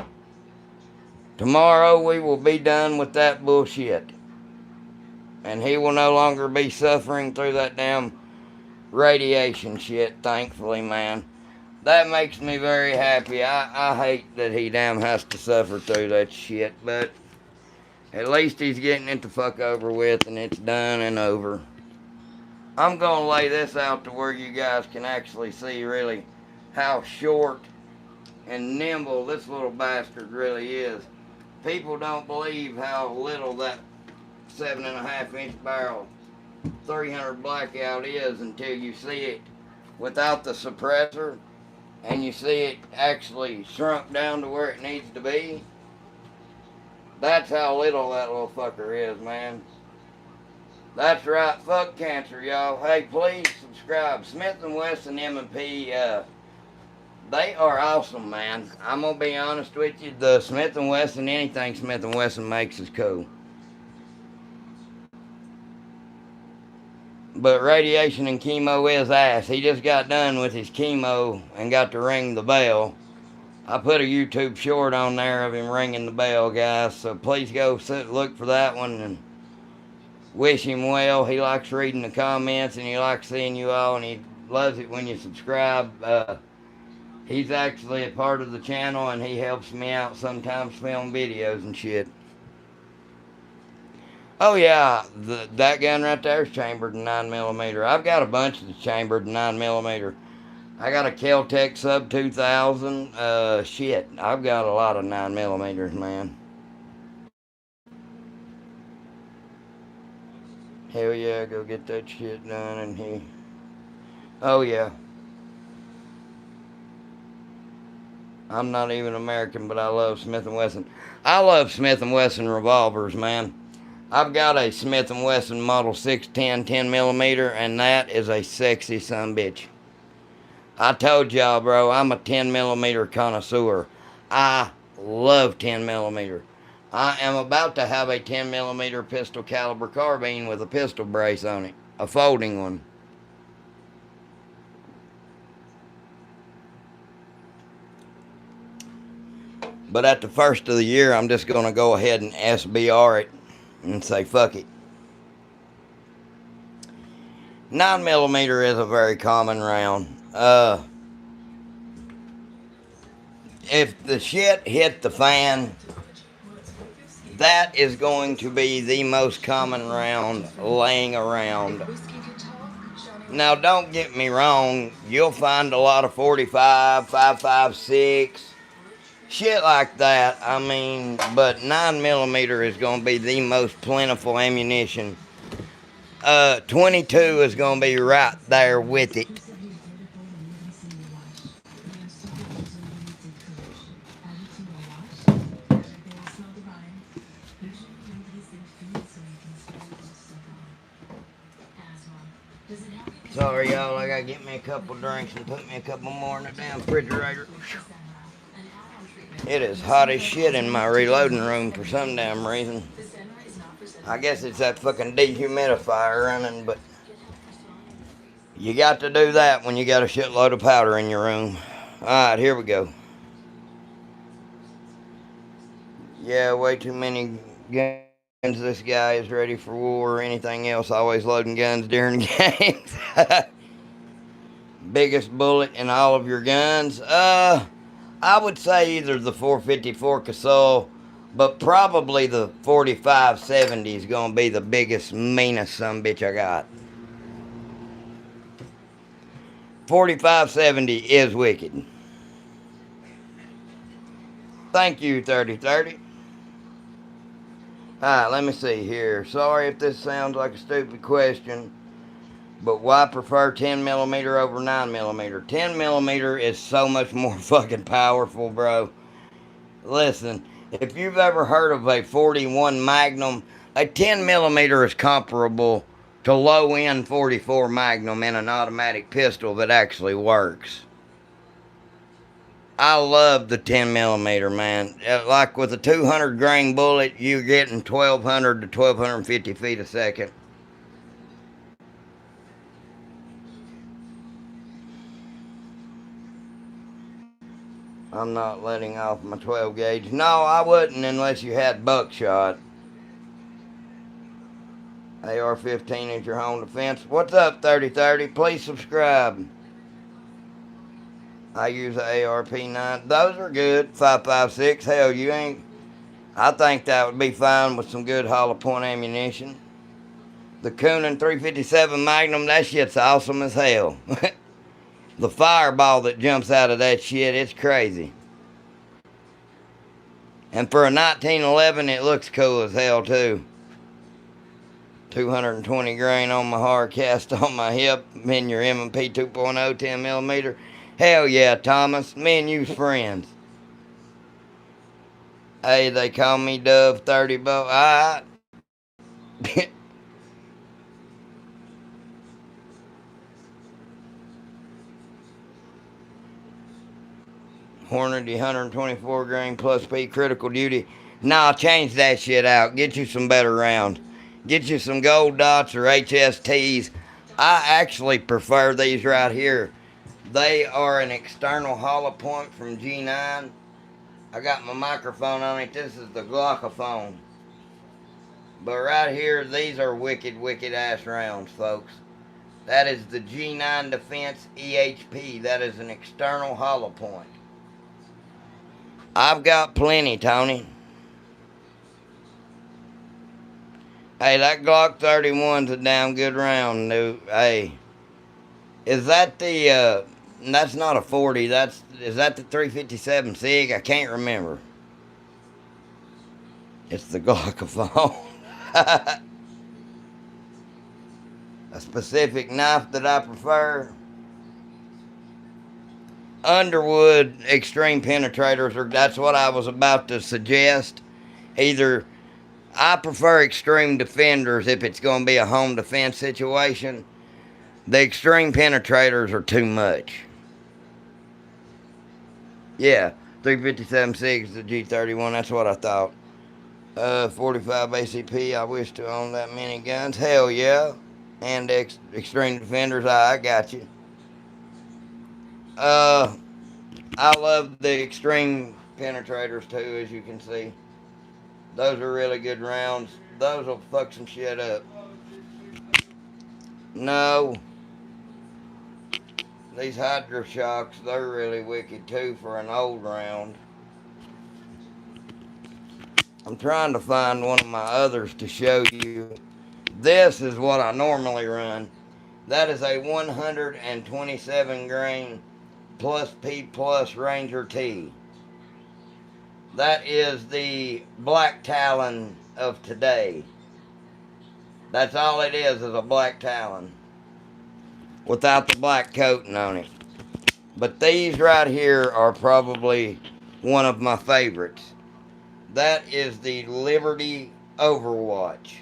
tomorrow we will be done with that bullshit. And he will no longer be suffering through that damn radiation shit, thankfully, man. That makes me very happy. I hate that he damn has to suffer through that shit, but at least he's getting it the fuck over with and it's done and over. I'm going to lay this out to where you guys can actually see really how short and nimble this little bastard really is. People don't believe how little that 7.5-inch barrel 300 blackout is until you see it without the suppressor and you see it actually shrunk down to where it needs to be. That's how little that little fucker is, man. That's right. Fuck cancer, y'all. Hey, please subscribe. Smith & Wesson M&P, they are awesome, man. I'm going to be honest with you. The Smith & Wesson, anything Smith & Wesson makes is cool. But radiation and chemo is ass. He just got done with his chemo and got to ring the bell. I put a YouTube short on there of him ringing the bell, guys. So please go look for that one and wish him well. He likes reading the comments and he likes seeing you all and he loves it when you subscribe. He's actually a part of the channel and he helps me out sometimes film videos and shit. Oh yeah, that gun right there is chambered in 9mm. I've got a bunch that's chambered in 9mm. I got a Kel-Tec Sub 2000. Shit, I've got a lot of 9mm, man. Hell yeah, go get that shit done in here. Oh yeah. I'm not even American, but I love Smith & Wesson. I love Smith & Wesson revolvers, man. I've got a Smith & Wesson Model 610 10mm, and that is a sexy sumbitch. I told y'all, bro, I'm a 10mm connoisseur. I love 10mm. I am about to have a 10mm pistol caliber carbine with a pistol brace on it, a folding one. But at the first of the year, I'm just going to go ahead and SBR it. and say, fuck it. 9mm is a very common round. If the shit hit the fan, that is going to be the most common round laying around. Now, don't get me wrong, you'll find a lot of 45, 5.56, shit like that. I mean, but 9mm is going to be the most plentiful ammunition. 22 is going to be right there with it. Sorry, y'all, I gotta get me a couple drinks and put me a couple more in the damn refrigerator. It is hot as shit in my reloading room for some damn reason. I guess it's that fucking dehumidifier running, but you got to do that when you got a shitload of powder in your room. Alright, here we go. Yeah, way too many guns. This guy is ready for war or anything else. Always loading guns during games. Biggest bullet in all of your guns? I would say either the 454 Casull, but probably the 4570 is going to be the biggest, meanest sumbitch I got. 4570 is wicked. Thank you, 3030. Alright, let me see here. Sorry if this sounds like a stupid question, but why prefer 10mm over 9mm? 10mm is so much more fucking powerful, bro. Listen, if you've ever heard of a 41 Magnum, a 10mm is comparable to low-end 44 Magnum in an automatic pistol that actually works. I love the 10mm, man. Like with a 200 grain bullet, you're getting 1,200 to 1,250 feet a second. I'm not letting off my 12 gauge. No, I wouldn't unless you had buckshot. AR-15 is your home defense. What's up, 3030? Please subscribe. I use an AR-P9. Those are good. 5.56. Hell, you ain't. I think that would be fine with some good hollow point ammunition. The Coonan 357 Magnum, that shit's awesome as hell. The fireball that jumps out of that shit, it's crazy. And for a 1911, it looks cool as hell, too. 220 grain on my hard cast on my hip. In your M&P 2.0 10mm. Hell yeah, Thomas. Me and you's friends. Hey, they call me Dove 30 Bo. Alright. Hornady 124 grain plus P critical duty. Nah, change that shit out. Get you some better rounds. Get you some gold dots or HSTs. I actually prefer these right here. They are an external hollow point from G9. I got my microphone on it. This is the Glockophone. But right here, these are wicked, wicked ass rounds, folks. That is the G9 Defense EHP. That is an external hollow point. I've got plenty, Tony. Hey, that Glock 31's a damn good round, dude. Hey, is that the, that's not a 40, is that the 357 SIG? I can't remember. It's the Glockophone. A specific knife that I prefer. Underwood extreme penetrators, or that's what I was about to suggest. Either I prefer extreme defenders if it's going to be a home defense situation. The extreme penetrators are too much. Yeah, 357 SIG's the G31, that's what I thought. 45 ACP, I wish to own that many guns. Hell yeah. And extreme defenders, I got you. I love the extreme penetrators too, as you can see. Those are really good rounds. those will fuck some shit up. No, these Hydro Shocks, they're really wicked too for an old round. I'm trying to find one of my others to show you. This is what I normally run. That is a 127 grain plus P plus Ranger T. That is the black Talon of today. That's all it is a black Talon without the black coating on it. But these right here are probably one of my favorites. That is the Liberty Overwatch.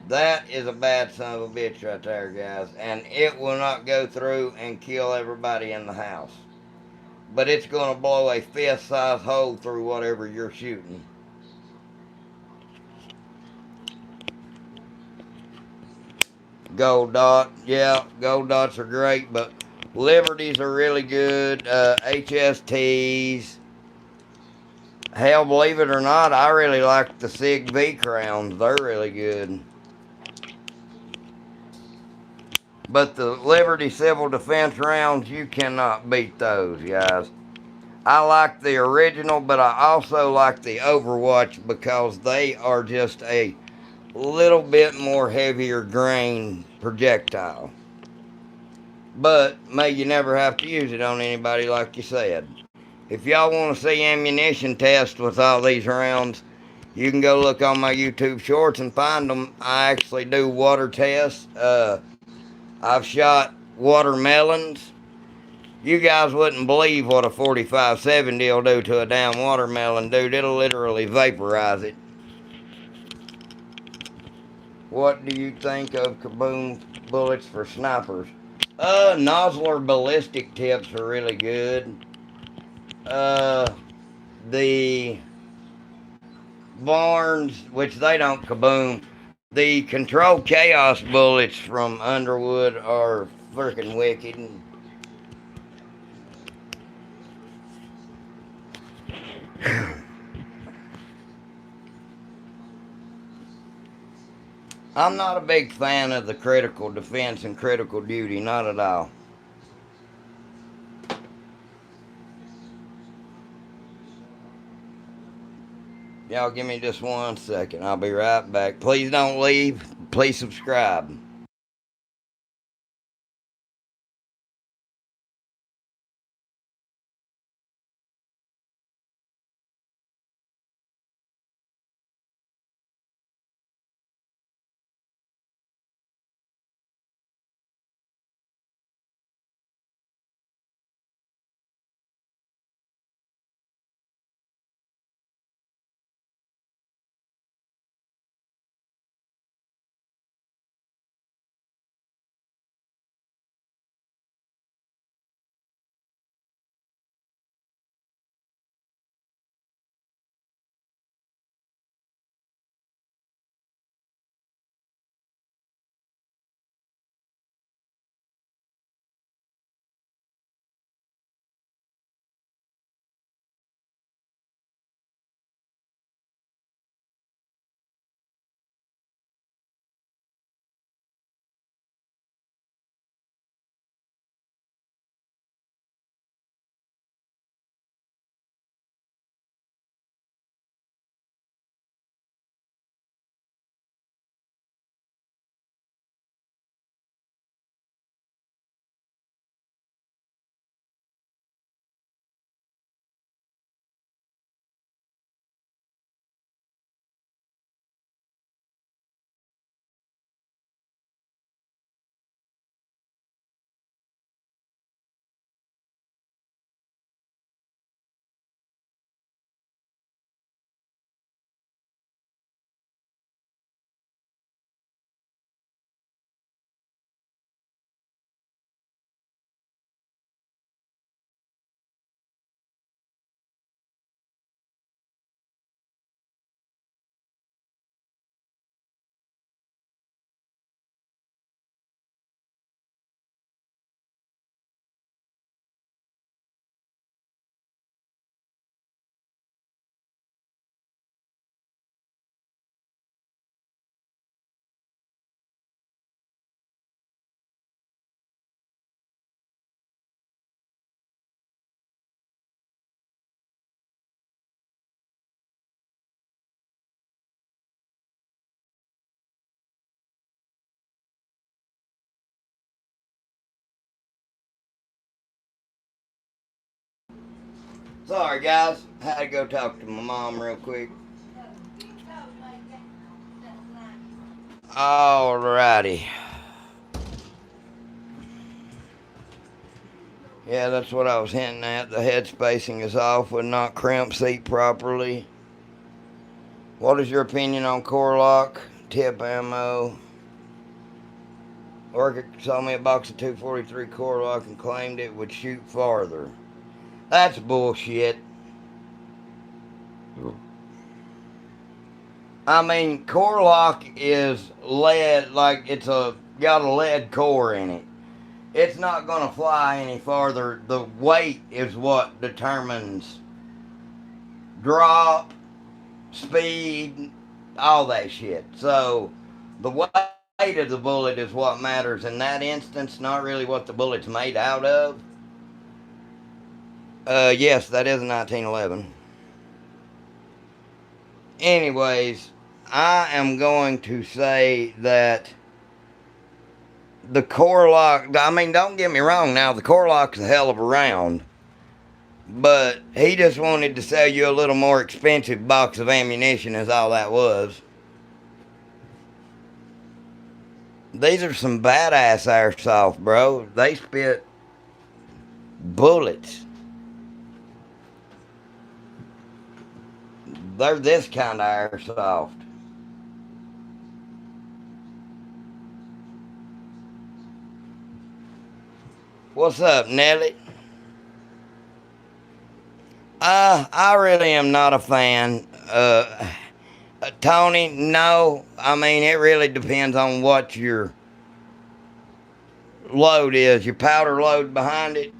That is a bad son of a bitch right there, guys. And it will not go through and kill everybody in the house. But it's going to blow a fist-sized hole through whatever you're shooting. Gold dot. Yeah, gold dots are great, but Liberties are really good. HSTs. Hell, believe it or not, I really like the SIG V crowns. They're really good. But the Liberty Civil Defense rounds, you cannot beat those, guys. I like the original, but I also like the Overwatch because they are just a little bit more heavier grain projectile. But may you never have to use it on anybody like you said. If y'all want to see ammunition tests with all these rounds, you can go look on my YouTube shorts and find them. I actually do water tests. I've shot watermelons. You guys wouldn't believe what a 45-70 will do to a damn watermelon, dude. It'll literally vaporize it. What do you think of kaboom bullets for snipers? Nozzler ballistic tips are really good. The Barnes, which they don't kaboom, the Control Chaos bullets from Underwood are freaking wicked. I'm not a big fan of the critical defense and critical duty, not at all. Y'all give me just 1 second. I'll be right back. Please don't leave. Please subscribe. Sorry, guys. Had to go talk to my mom real quick. Alrighty. Yeah, that's what I was hinting at. The head spacing is off, would not crimp seat properly. What is your opinion on core lock, tip ammo? Worker sold me a box of 243 core lock and claimed it would shoot farther. That's bullshit. I mean, core lock is lead, like it's got a lead core in it. It's not gonna fly any farther. The weight is what determines drop, speed, all that shit. So the weight of the bullet is what matters in that instance, not really what the bullet's made out of. Yes, that is a 1911. Anyways, I am going to say that the core lock, I mean, don't get me wrong now, the core lock's a hell of a round. But he just wanted to sell you a little more expensive box of ammunition, is all that was. These are some badass airsoft, bro. They spit bullets. They're this kind of airsoft. What's up, Nelly? I really am not a fan. Tony, no. I mean, it really depends on what your load is, your powder load behind it.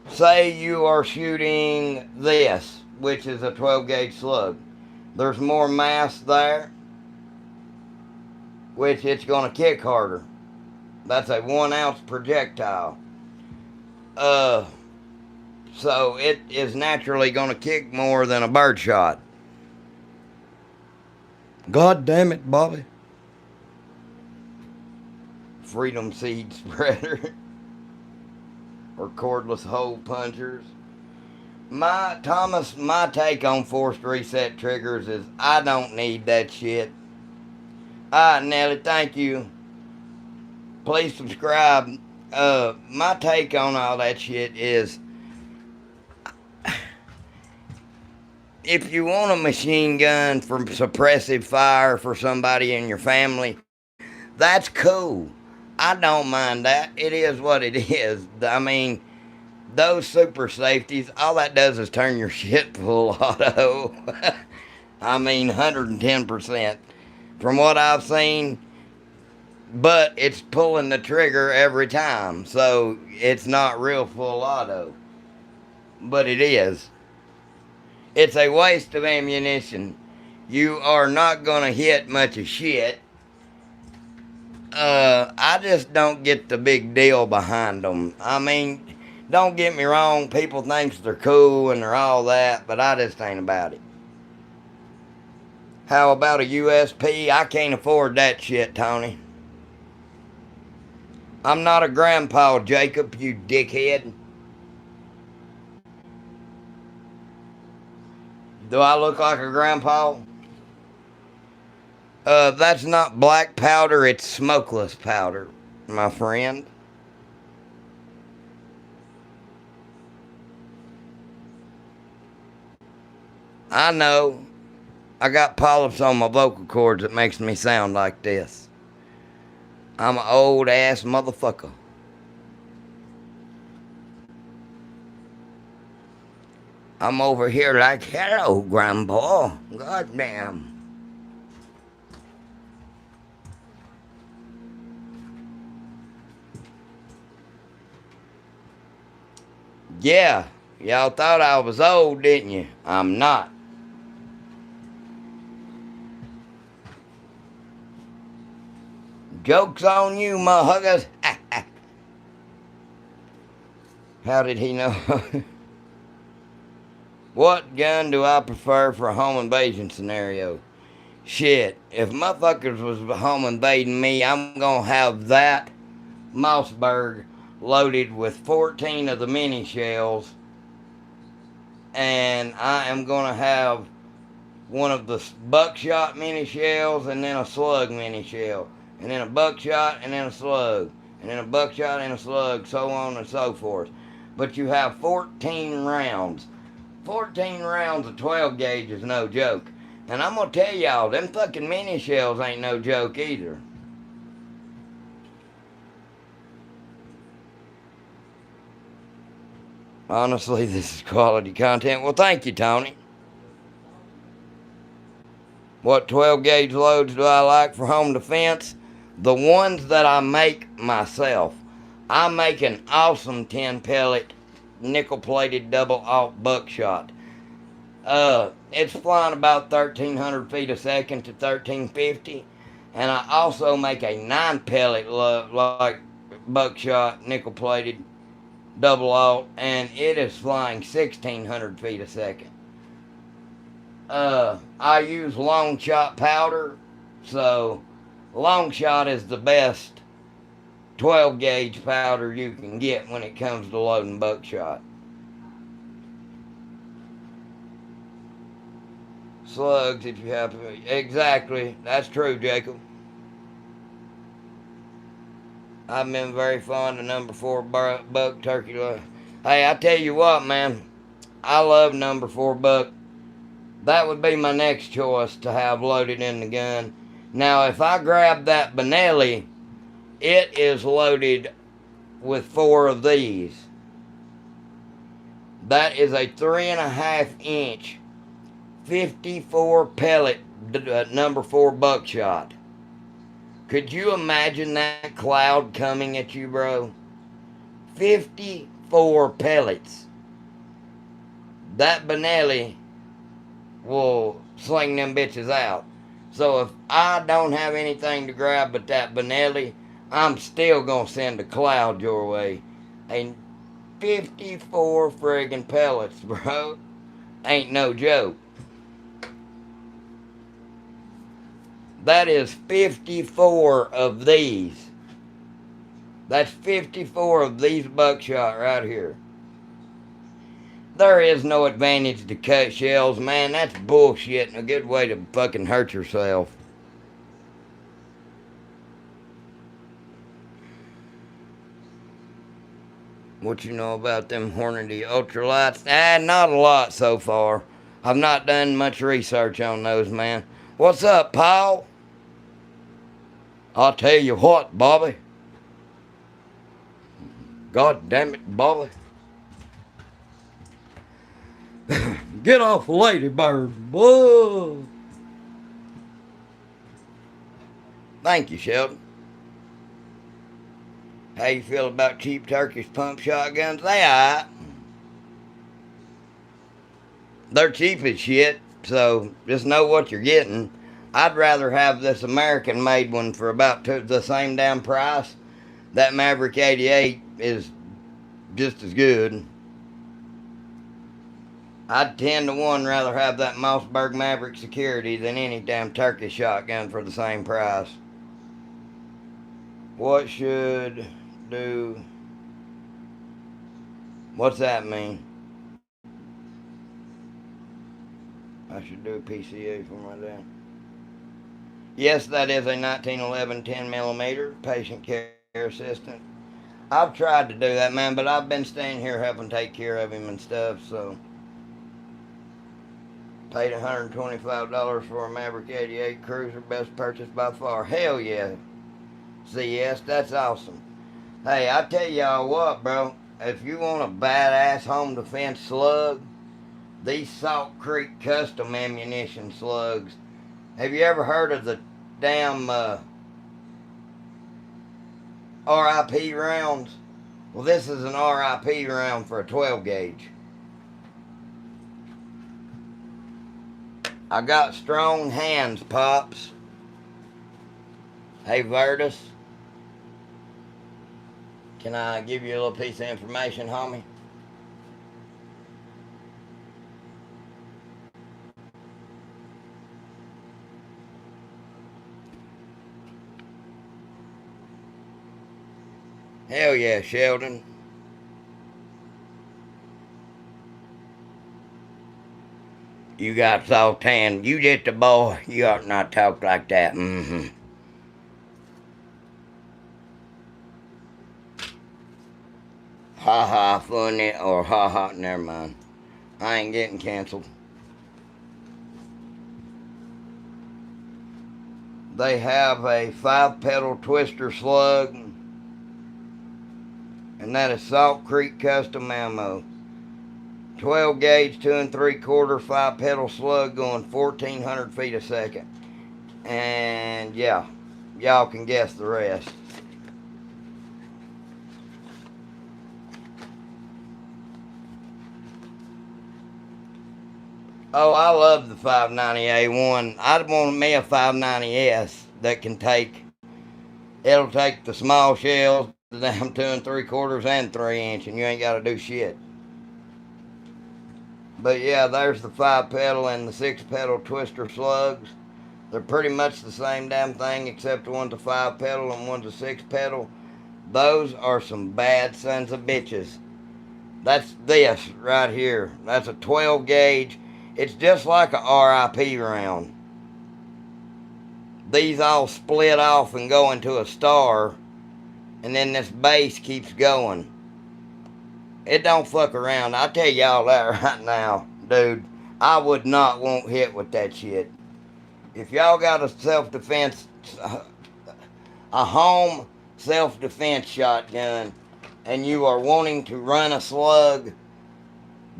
Say you are shooting this, which is a 12 gauge slug. There's more mass there, which it's going to kick harder. That's a 1 ounce projectile. So it is naturally going to kick more than a birdshot. God damn it, Bobby. Freedom seed spreader. Or cordless hole punchers. My take on forced reset triggers is I don't need that shit. Alright, Nelly, thank you. Please subscribe. My take on all that shit is if you want a machine gun for suppressive fire for somebody in your family, that's cool. I don't mind that. It is what it is. I mean, those super safeties, all that does is turn your shit full auto. I mean, 110% from what I've seen. But it's pulling the trigger every time, so it's not real full auto. But it is. It's a waste of ammunition. You are not going to hit much of shit. I just don't get the big deal behind them. I mean, don't get me wrong, people think they're cool and they're all that, but I just ain't about it. How about a USP? I can't afford that shit, Tony. I'm not a grandpa, Jacob, you dickhead. Do I look like a grandpa? That's not black powder, it's smokeless powder, my friend. I know. I got polyps on my vocal cords that makes me sound like this. I'm an old ass motherfucker. I'm over here like, hello, grandpa. Goddamn. Yeah, y'all thought I was old, didn't you? I'm not. Joke's on you, motherfuckers. How did he know? What gun do I prefer for a home invasion scenario? Shit, if motherfuckers was home invading me, I'm gonna have that Mossberg loaded with 14 of the mini shells and I am gonna have one of the buckshot mini shells, and then a slug mini shell, and then a buckshot, and then a slug, and then a buckshot and a slug, so on and so forth. But you have 14 rounds. 14 rounds of 12 gauge is no joke. And I'm gonna tell y'all, them fucking mini shells ain't no joke either. Honestly, this is quality content. Well, thank you, Tony. What 12 gauge loads do I like for home defense? The ones that I make myself. I make an awesome 10 pellet nickel plated double aught buckshot. It's flying about 1,300 feet a second to 1,350. And I also make a 9 pellet like buckshot nickel plated double aught, and it is flying 1,600 feet a second. I use long shot powder, so long shot is the best 12 gauge powder you can get when it comes to loading buckshot. Slugs, if you have to. Exactly, that's true, Jacob. I've been very fond of number 4 buck turkey. Hey, I tell you what, man, I love number 4 buck. That would be my next choice to have loaded in the gun. Now, if I grab that Benelli, it is loaded with 4 of these. That is a 3.5 inch 54 pellet number 4 buckshot. Could you imagine that cloud coming at you, bro? 54 pellets. That Benelli will sling them bitches out. So if I don't have anything to grab but that Benelli, I'm still gonna send a cloud your way. And 54 friggin' pellets, bro. Ain't no joke. That is 54 of these. That's 54 of these buckshot right here. There is no advantage to cut shells, man. That's bullshit and a good way to fucking hurt yourself. What you know about them Hornady ultralights? Not a lot so far. I've not done much research on those, man. What's up, Paul? I'll tell you what, Bobby. God damn it, Bobby. Get off Ladybird. Whoa. Thank you, Sheldon. How you feel about cheap Turkish pump shotguns? They alright. They're cheap as shit, so just know what you're getting. I'd rather have this American made one for about the same damn price. That Maverick 88 is just as good. I'd 10 to 1 rather have that Mossberg Maverick Security than any damn Turkish shotgun for the same price. What should do? What's that mean? I should do a PCA for my dad. Yes, that is a 1911 10mm patient care assistant. I've tried to do that, man, but I've been staying here helping take care of him and stuff, so. Paid $125 for a Maverick 88 Cruiser, best purchase by far. Hell yeah. CS, that's awesome. Hey, I tell y'all what, bro. If you want a badass home defense slug, these Salt Creek custom ammunition slugs. Have you ever heard of the damn RIP rounds? Well, this is an RIP round for a 12 gauge. I got strong hands, Pops. Hey, Vertus. Can I give you a little piece of information, homie? Hell yeah, Sheldon. You got so tan. You just a boy. You ought not talk like that. Mm-hmm. Ha ha, funny, or ha ha, never mind. I ain't getting canceled. They have a 5-pedal twister slug, and that is Salt Creek custom ammo. 12 gauge, 2 3/4, 5-pedal slug going 1,400 feet a second. And yeah, y'all can guess the rest. Oh, I love the 590A1. I'd want me a 590S that can it'll take the small shells, the damn 2 3/4 and 3-inch, and you ain't got to do shit. But yeah, there's the 5-pedal and the 6-pedal twister slugs. They're pretty much the same damn thing, except one's a 5-pedal and one's a 6-pedal. Those are some bad sons of bitches. That's this right here. That's a 12 gauge. It's just like a RIP round. These all split off and go into a star, and then this base keeps going. It don't fuck around. I tell y'all that right now, dude. I would not want hit with that shit. If y'all got a self-defense, a home self-defense shotgun, and you are wanting to run a slug,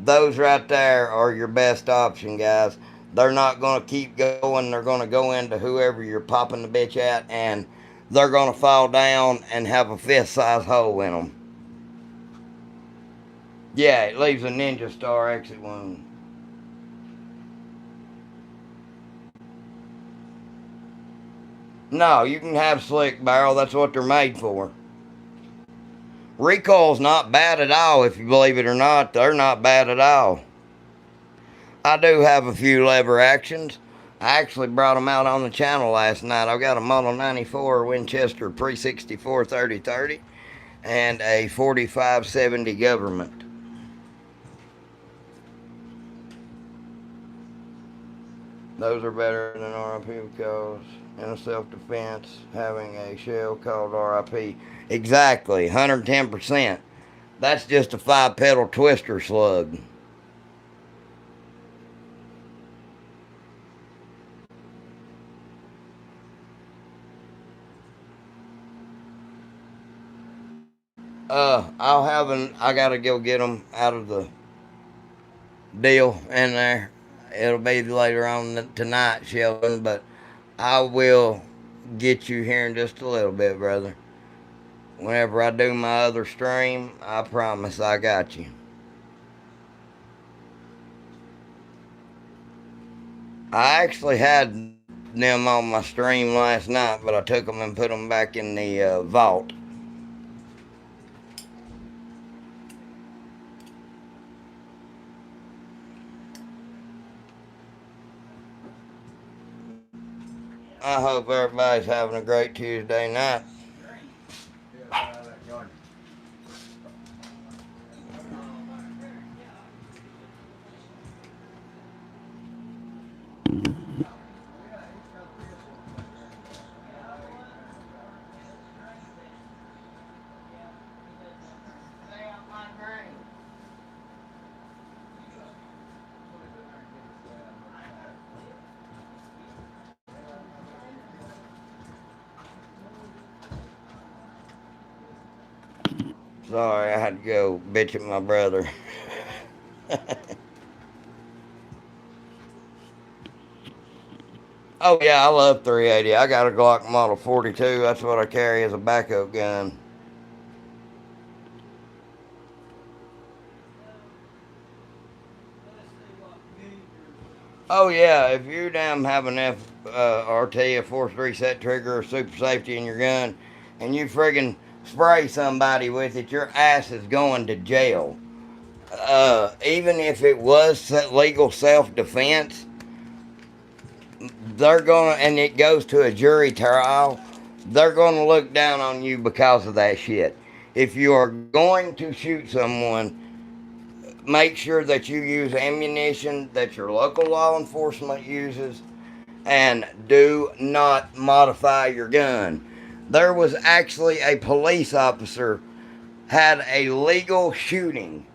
those right there are your best option, guys. They're not going to keep going. They're going to go into whoever you're popping the bitch at, and they're going to fall down and have a fist-size hole in them. Yeah, it leaves a ninja star exit wound. No, you can have slick barrel. That's what they're made for. Recoil's not bad at all, if you believe it or not. They're not bad at all. I do have a few lever actions. I actually brought them out on the channel last night. I've got a Model 94 Winchester Pre-64 30-30 and a 45-70 Government. Those are better than RIP because in a self-defense, having a shell called RIP. Exactly, 110%. That's just a 5-pedal twister slug. I gotta go get them out of the deal in there. It'll be later on tonight, Sheldon, but I will get you here in just a little bit, brother. Whenever I do my other stream, I promise I got you. I actually had them on my stream last night, but I took them and put them back in the vault. I hope everybody's having a great Tuesday night. Sorry, I had to go bitch at my brother. Oh yeah, I love 380. I got a Glock Model 42. That's what I carry as a backup gun. Oh yeah, if you damn have an FRT, a forced reset trigger, or super safety in your gun, and you friggin' spray somebody with it, your ass is going to jail. Even if it was legal self-defense, they're gonna, and it goes to a jury trial, they're gonna look down on you because of that shit. If you are going to shoot someone make sure that you use ammunition that your local law enforcement uses, and do not modify your gun. There was actually a police officer had a legal shooting.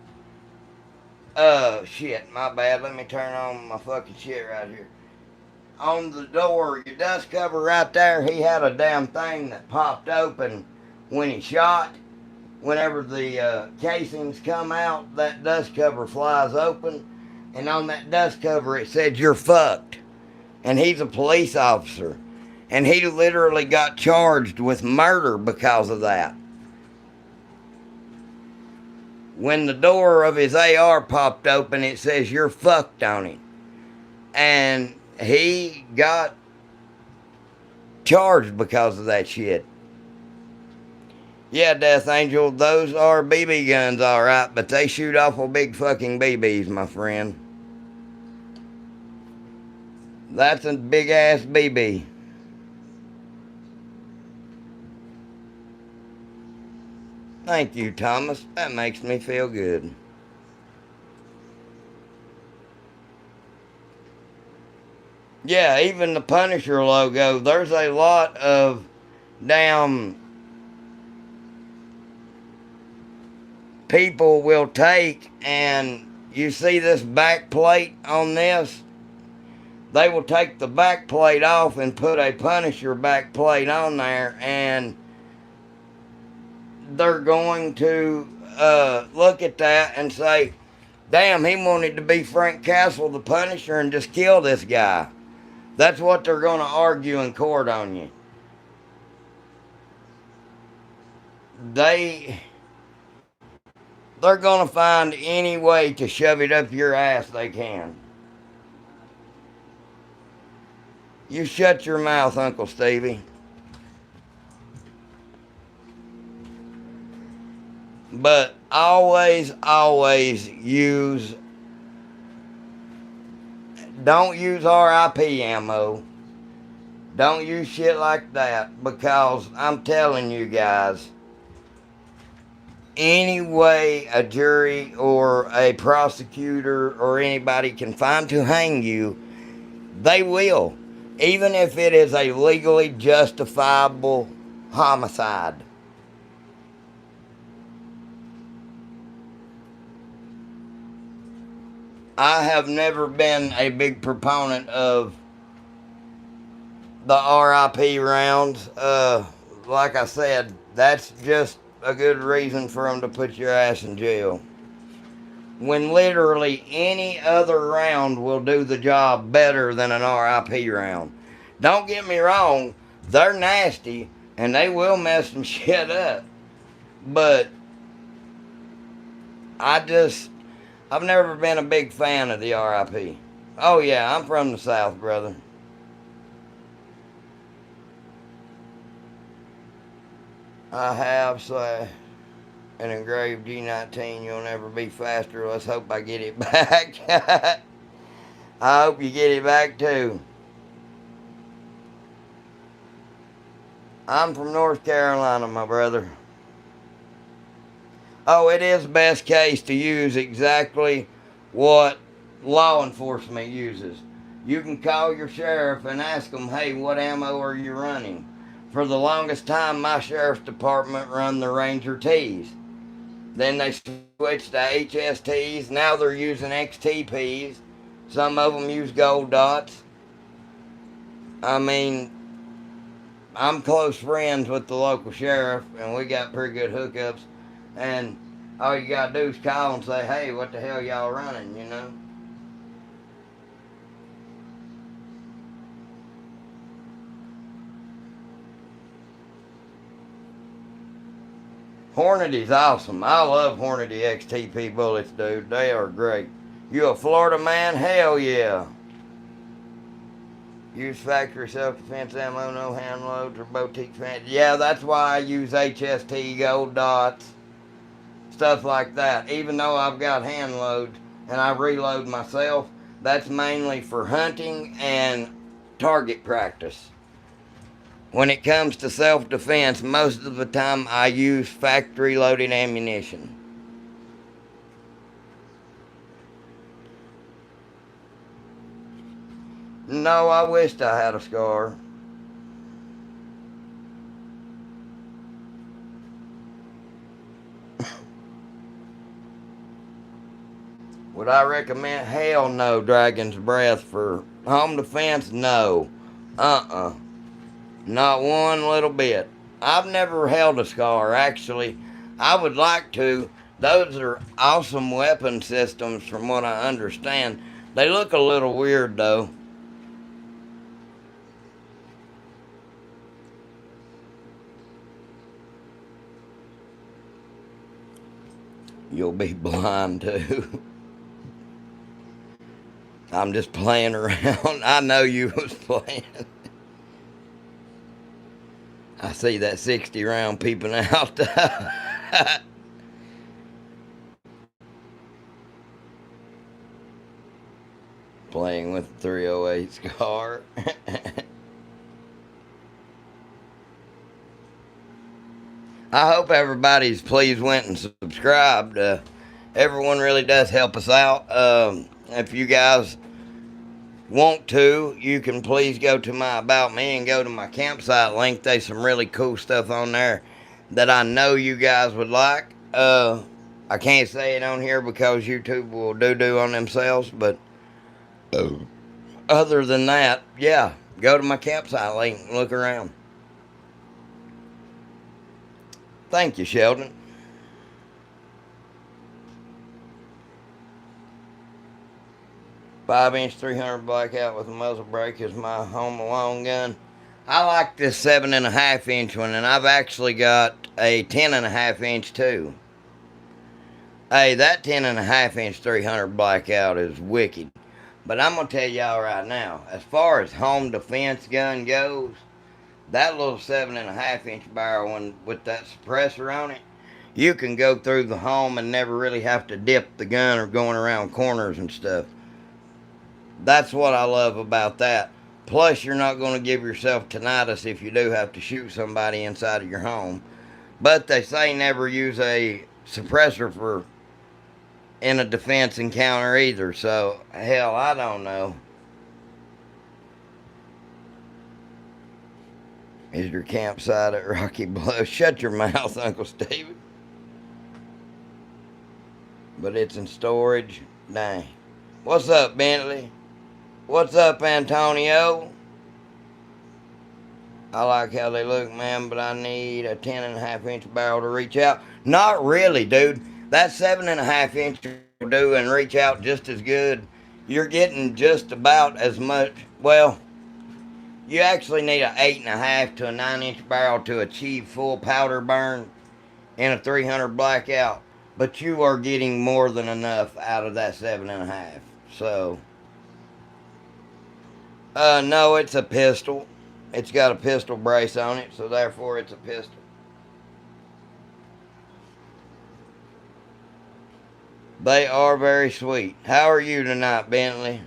Shit, my bad. Let me turn on my fucking shit right here. On the door, your dust cover right there, he had a damn thing that popped open when he shot. Whenever the casings come out, that dust cover flies open. And on that dust cover, it said, "You're fucked." And he's a police officer. And he literally got charged with murder because of that. When the door of his AR popped open, it says, "You're fucked" on it. And he got charged because of that shit. Yeah, Death Angel, those are BB guns, alright, but they shoot awful big fucking BBs, my friend. That's a big ass BB. Thank you, Thomas. That makes me feel good. Yeah, even the Punisher logo, there's a lot of damn people will take, and you see this back plate on this, they will take the back plate off and put a Punisher back plate on there, and they're going to look at that and say, "Damn, he wanted to be Frank Castle, the Punisher, and just kill this guy." That's what they're going to argue in court on you. They're going to find any way to shove it up your ass they can. You shut your mouth, Uncle Stevie. But always, always don't use RIP ammo. Don't use shit like that, because I'm telling you guys, any way a jury or a prosecutor or anybody can find to hang you, they will. Even if it is a legally justifiable homicide. I have never been a big proponent of the RIP rounds. Like I said, that's just a good reason for them to put your ass in jail. When literally any other round will do the job better than an RIP round. Don't get me wrong, they're nasty and they will mess some shit up. But I've never been a big fan of the RIP. Oh yeah, I'm from the South, brother. I have, so an engraved G19, "You'll never be faster." Let's hope I get it back. I hope you get it back too. I'm from North Carolina, my brother. Oh, it is best case to use exactly what law enforcement uses. You can call your sheriff and ask them, "Hey, what ammo are you running?" For the longest time, my sheriff's department run the Ranger T's. Then they switched to HSTs. Now they're using XTPs. Some of them use gold dots. I mean, I'm close friends with the local sheriff, and we got pretty good hookups. And all you gotta do is call and say, "Hey, what the hell y'all running?" You know? Hornady's awesome. I love Hornady XTP bullets, dude. They are great. You a Florida man? Hell yeah. Use factory self-defense ammo, no hand loads or boutique fancy. Yeah, that's why I use HST, gold dots, stuff like that. Even though I've got hand loads and I reload myself, that's mainly for hunting and target practice. When it comes to self-defense, most of the time I use factory-loaded ammunition. No, I wished I had a scar. Would I recommend? Hell no, Dragon's Breath for home defense? No. Uh-uh. Not one little bit. I've never held a scar, actually. I would like to. Those are awesome weapon systems from what I understand. They look a little weird, though. You'll be blind, too. I'm just playing around. I know you was playing. I see that 60 round peeping out. Playing with the 308 scar. I hope everybody's please went and subscribed. Everyone really does help us out. If you guys want to, you can please go to my About Me and go to my campsite link. There's some really cool stuff on there that I know you guys would like. I can't say it on here because YouTube will do on themselves, but other than that, yeah, go to my campsite link and look around. Thank you, Sheldon. 5-inch 300 blackout with a muzzle brake is my Home Alone gun. I like this 7.5-inch one, and I've actually got a 10.5-inch too. Hey, that 10.5-inch 300 blackout is wicked. But I'm going to tell y'all right now, as far as home defense gun goes, that little 7.5-inch barrel one with that suppressor on it, you can go through the home and never really have to dip the gun or going around corners and stuff. That's what I love about that. Plus, you're not going to give yourself tinnitus if you do have to shoot somebody inside of your home. But they say never use a suppressor for in a defense encounter either. So, hell, I don't know. Is your campsite at Rocky Bluff? Shut your mouth, Uncle Steven. But it's in storage. Dang. What's up, Bentley? What's up, Antonio? I like how they look, man, but I need a 10.5-inch barrel to reach out. Not really, dude. That 7.5-inch will do and reach out just as good. You're getting just about as much. Well, you actually need an 8.5 to a 9-inch barrel to achieve full powder burn in a 300 blackout. But you are getting more than enough out of that 7.5. So, no, it's a pistol. It's got a pistol brace on it, so therefore it's a pistol. They are very sweet. How are you tonight, Bentley?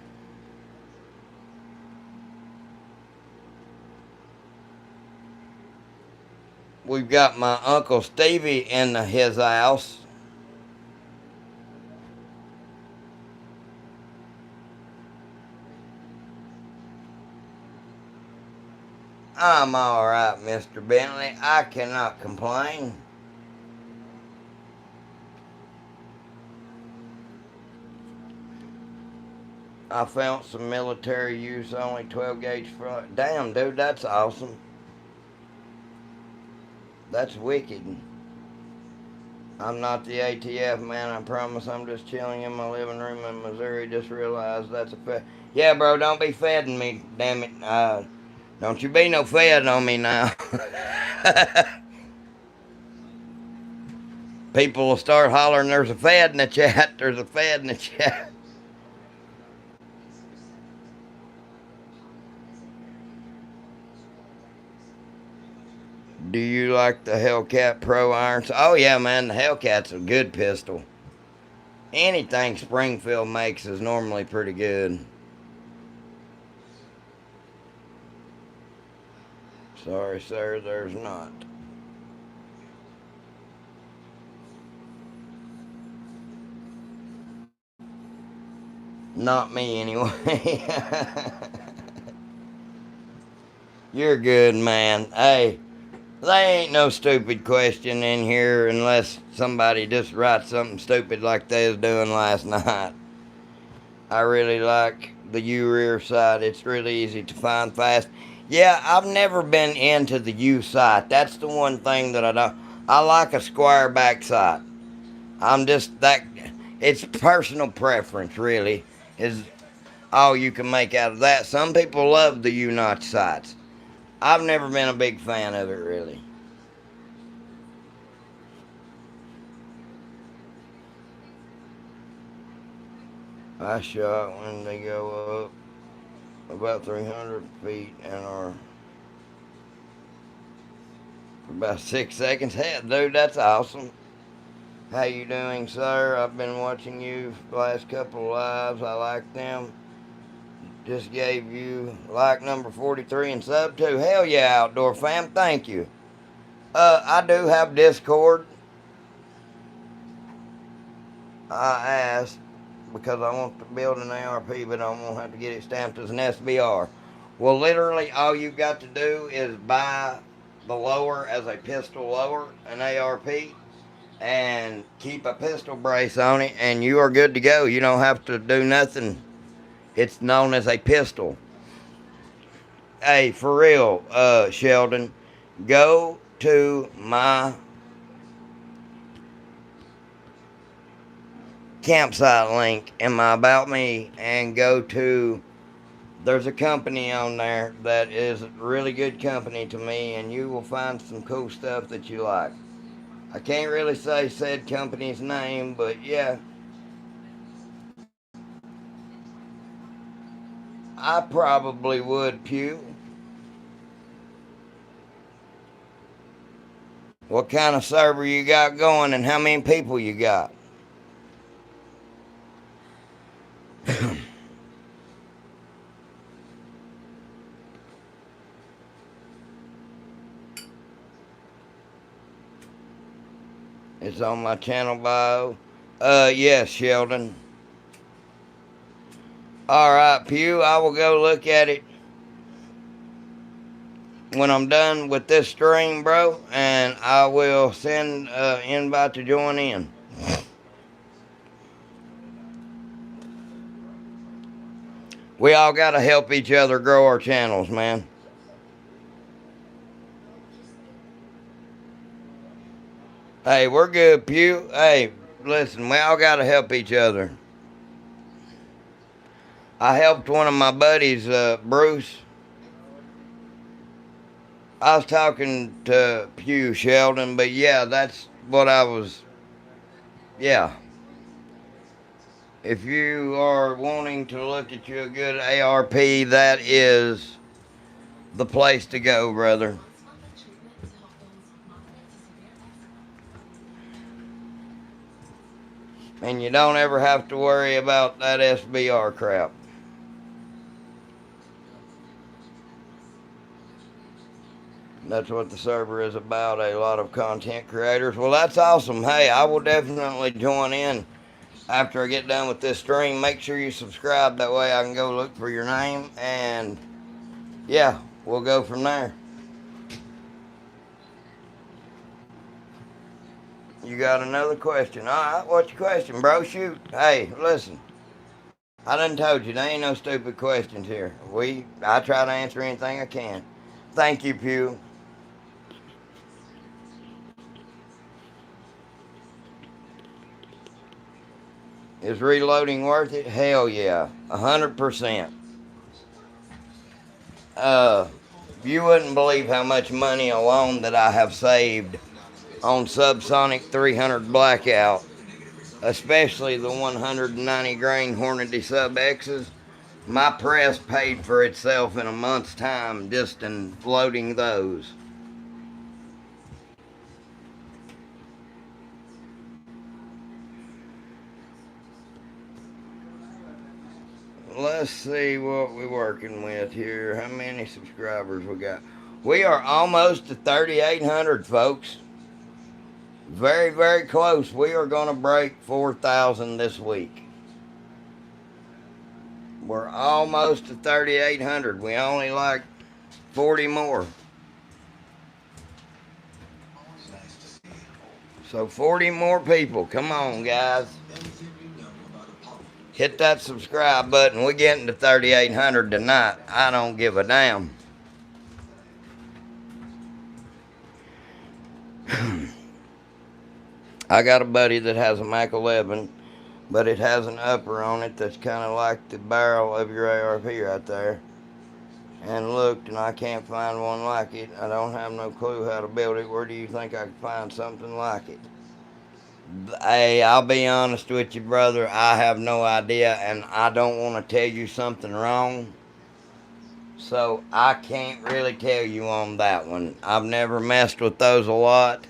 We've got my Uncle Stevie in his house. I'm alright, Mr. Bentley. I cannot complain. I found some military use only 12 gauge front. Damn, dude, that's awesome. That's wicked. I'm not the ATF, man. I promise I'm just chilling in my living room in Missouri. Just realized that's a fact. Yeah, bro, don't be fedding me, damn it. Don't you be no fed on me now. People will start hollering, there's a fed in the chat, there's a fed in the chat. Do you like the Hellcat Pro irons? Oh, yeah, man, the Hellcat's a good pistol. Anything Springfield makes is normally pretty good. Sorry, sir, there's not. Not me, anyway. You're good, man. Hey, there ain't no stupid question in here unless somebody just writes something stupid like they was doing last night. I really like the U-rear sight. It's really easy to find fast. Yeah, I've never been into the U sight. That's the one thing that I don't. I like a square back sight. I'm just that. It's personal preference, really, is all you can make out of that. Some people love the U-notch sights. I've never been a big fan of it, really. I shot when they go up about 300 feet and are for about 6 seconds. Hey, dude, that's awesome. How you doing, sir? I've been watching you the last couple of lives. I like them. Just gave you like number 43 and sub 2. Hell yeah, Outdoor Fam. Thank you. I do have Discord. I asked because I want to build an ARP, but I'm going to have to get it stamped as an SBR. Well, literally, all you got to do is buy the lower as a pistol lower, an ARP, and keep a pistol brace on it, and you are good to go. You don't have to do nothing. It's known as a pistol. Hey, for real, Sheldon, go to my campsite link in my About Me and go to. There's a company on there that is a really good company to me, and you will find some cool stuff that you like. I can't really say said company's name, but yeah, I probably would, Pew. What kind of server you got going and how many people you got? It's on my channel bio. Yes, Sheldon. All right, Pew, I will go look at it when I'm done with this stream, bro, and I will send an invite to join in. We all got to help each other grow our channels, man. Hey, we're good, Pew. Hey, listen, we all got to help each other. I helped one of my buddies, Bruce. I was talking to Pew, Sheldon, but yeah, that's what I was. Yeah. If you are wanting to look at you a good ARP, that is the place to go, brother. And you don't ever have to worry about that SBR crap. That's what the server is about, a lot of content creators. Well, that's awesome. Hey, I will definitely join in after I get done with this stream. Make sure you subscribe. That way I can go look for your name. And, yeah, we'll go from there. You got another question. All right, what's your question, bro? Shoot. Hey, listen. I done told you, there ain't no stupid questions here. I try to answer anything I can. Thank you, Pew. Is reloading worth it? Hell yeah. 100%. You wouldn't believe how much money alone that I have saved on Subsonic 300 Blackout, especially the 190 grain Hornady Sub X's. My press paid for itself in a month's time just in loading those. Let's see what we're working with here. How many subscribers we got? We are almost to 3,800, folks. Very, very close. We are going to break 4,000 this week. We're almost to 3,800. We only like 40 more. So 40 more people. Come on, guys. Hit that subscribe button. We're getting to 3,800 tonight. I don't give a damn. I got a buddy that has a Mac 11, but it has an upper on it that's kind of like the barrel of your ARP right there. And looked, and I can't find one like it. I don't have no clue how to build it. Where do you think I could find something like it? Hey, I'll be honest with you, brother. I have no idea, and I don't want to tell you something wrong. So I can't really tell you on that one. I've never messed with those a lot.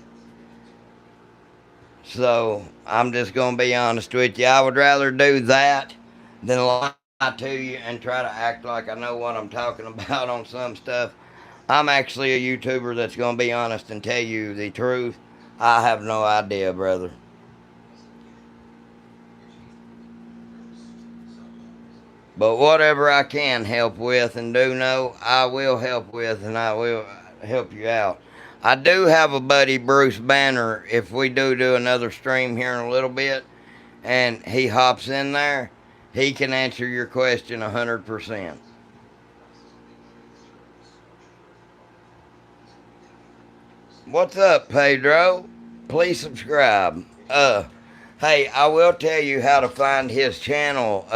So I'm just going to be honest with you. I would rather do that than lie to you and try to act like I know what I'm talking about on some stuff. I'm actually a YouTuber that's going to be honest and tell you the truth. I have no idea, brother. But whatever I can help with and do know, I will help with, and I will help you out. I do have a buddy, Bruce Banner, if we do another stream here in a little bit, and he hops in there, he can answer your question 100%. What's up, Pedro? Please subscribe. Hey, I will tell you how to find his channel,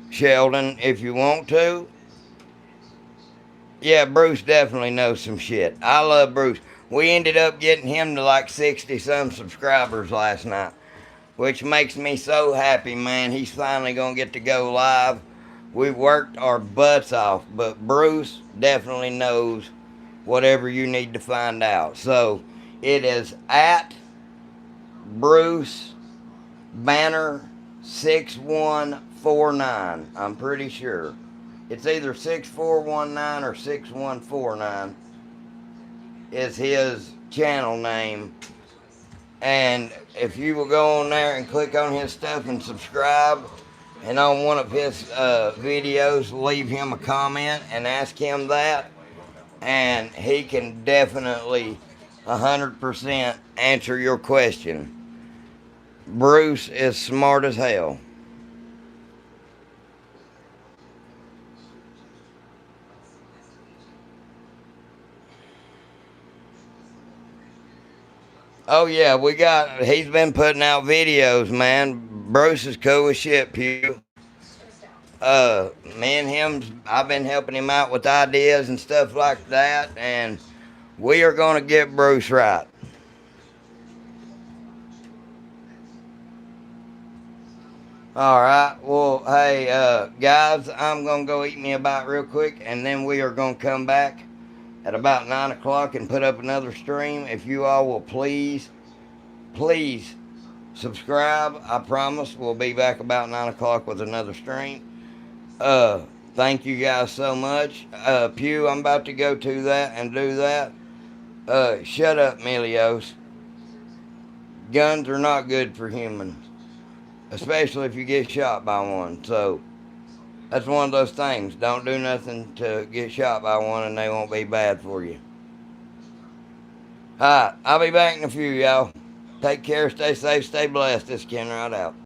Sheldon, if you want to. Yeah, Bruce definitely knows some shit. I love Bruce. We ended up getting him to like 60-some subscribers last night, which makes me so happy, man. He's finally going to get to go live. We worked our butts off, but Bruce definitely knows whatever you need to find out. So it is at Bruce Banner 6149. I'm pretty sure. It's either 6419 or 6149 is his channel name. And if you will go on there and click on his stuff and subscribe, and on one of his videos, leave him a comment and ask him that, and he can definitely 100% answer your question. Bruce is smart as hell. Oh yeah, he's been putting out videos, man. Bruce is cool as shit, Pew. Me and him, I've been helping him out with ideas and stuff like that, and we are going to get Bruce right. All right, well, hey, guys, I'm going to go eat me a bite real quick, and then we are going to come back at about 9 o'clock and put up another stream. If you all will please subscribe. I promise we'll be back about 9 o'clock with another stream. Thank you guys so much. Pew, I'm about to go to that and do that. Shut up, Melios. Guns are not good for humans, especially if you get shot by one. So that's one of those things. Don't do nothing to get shot by one, and they won't be bad for you. Alright, I'll be back in a few, y'all. Take care, stay safe, stay blessed. This is Ken right out.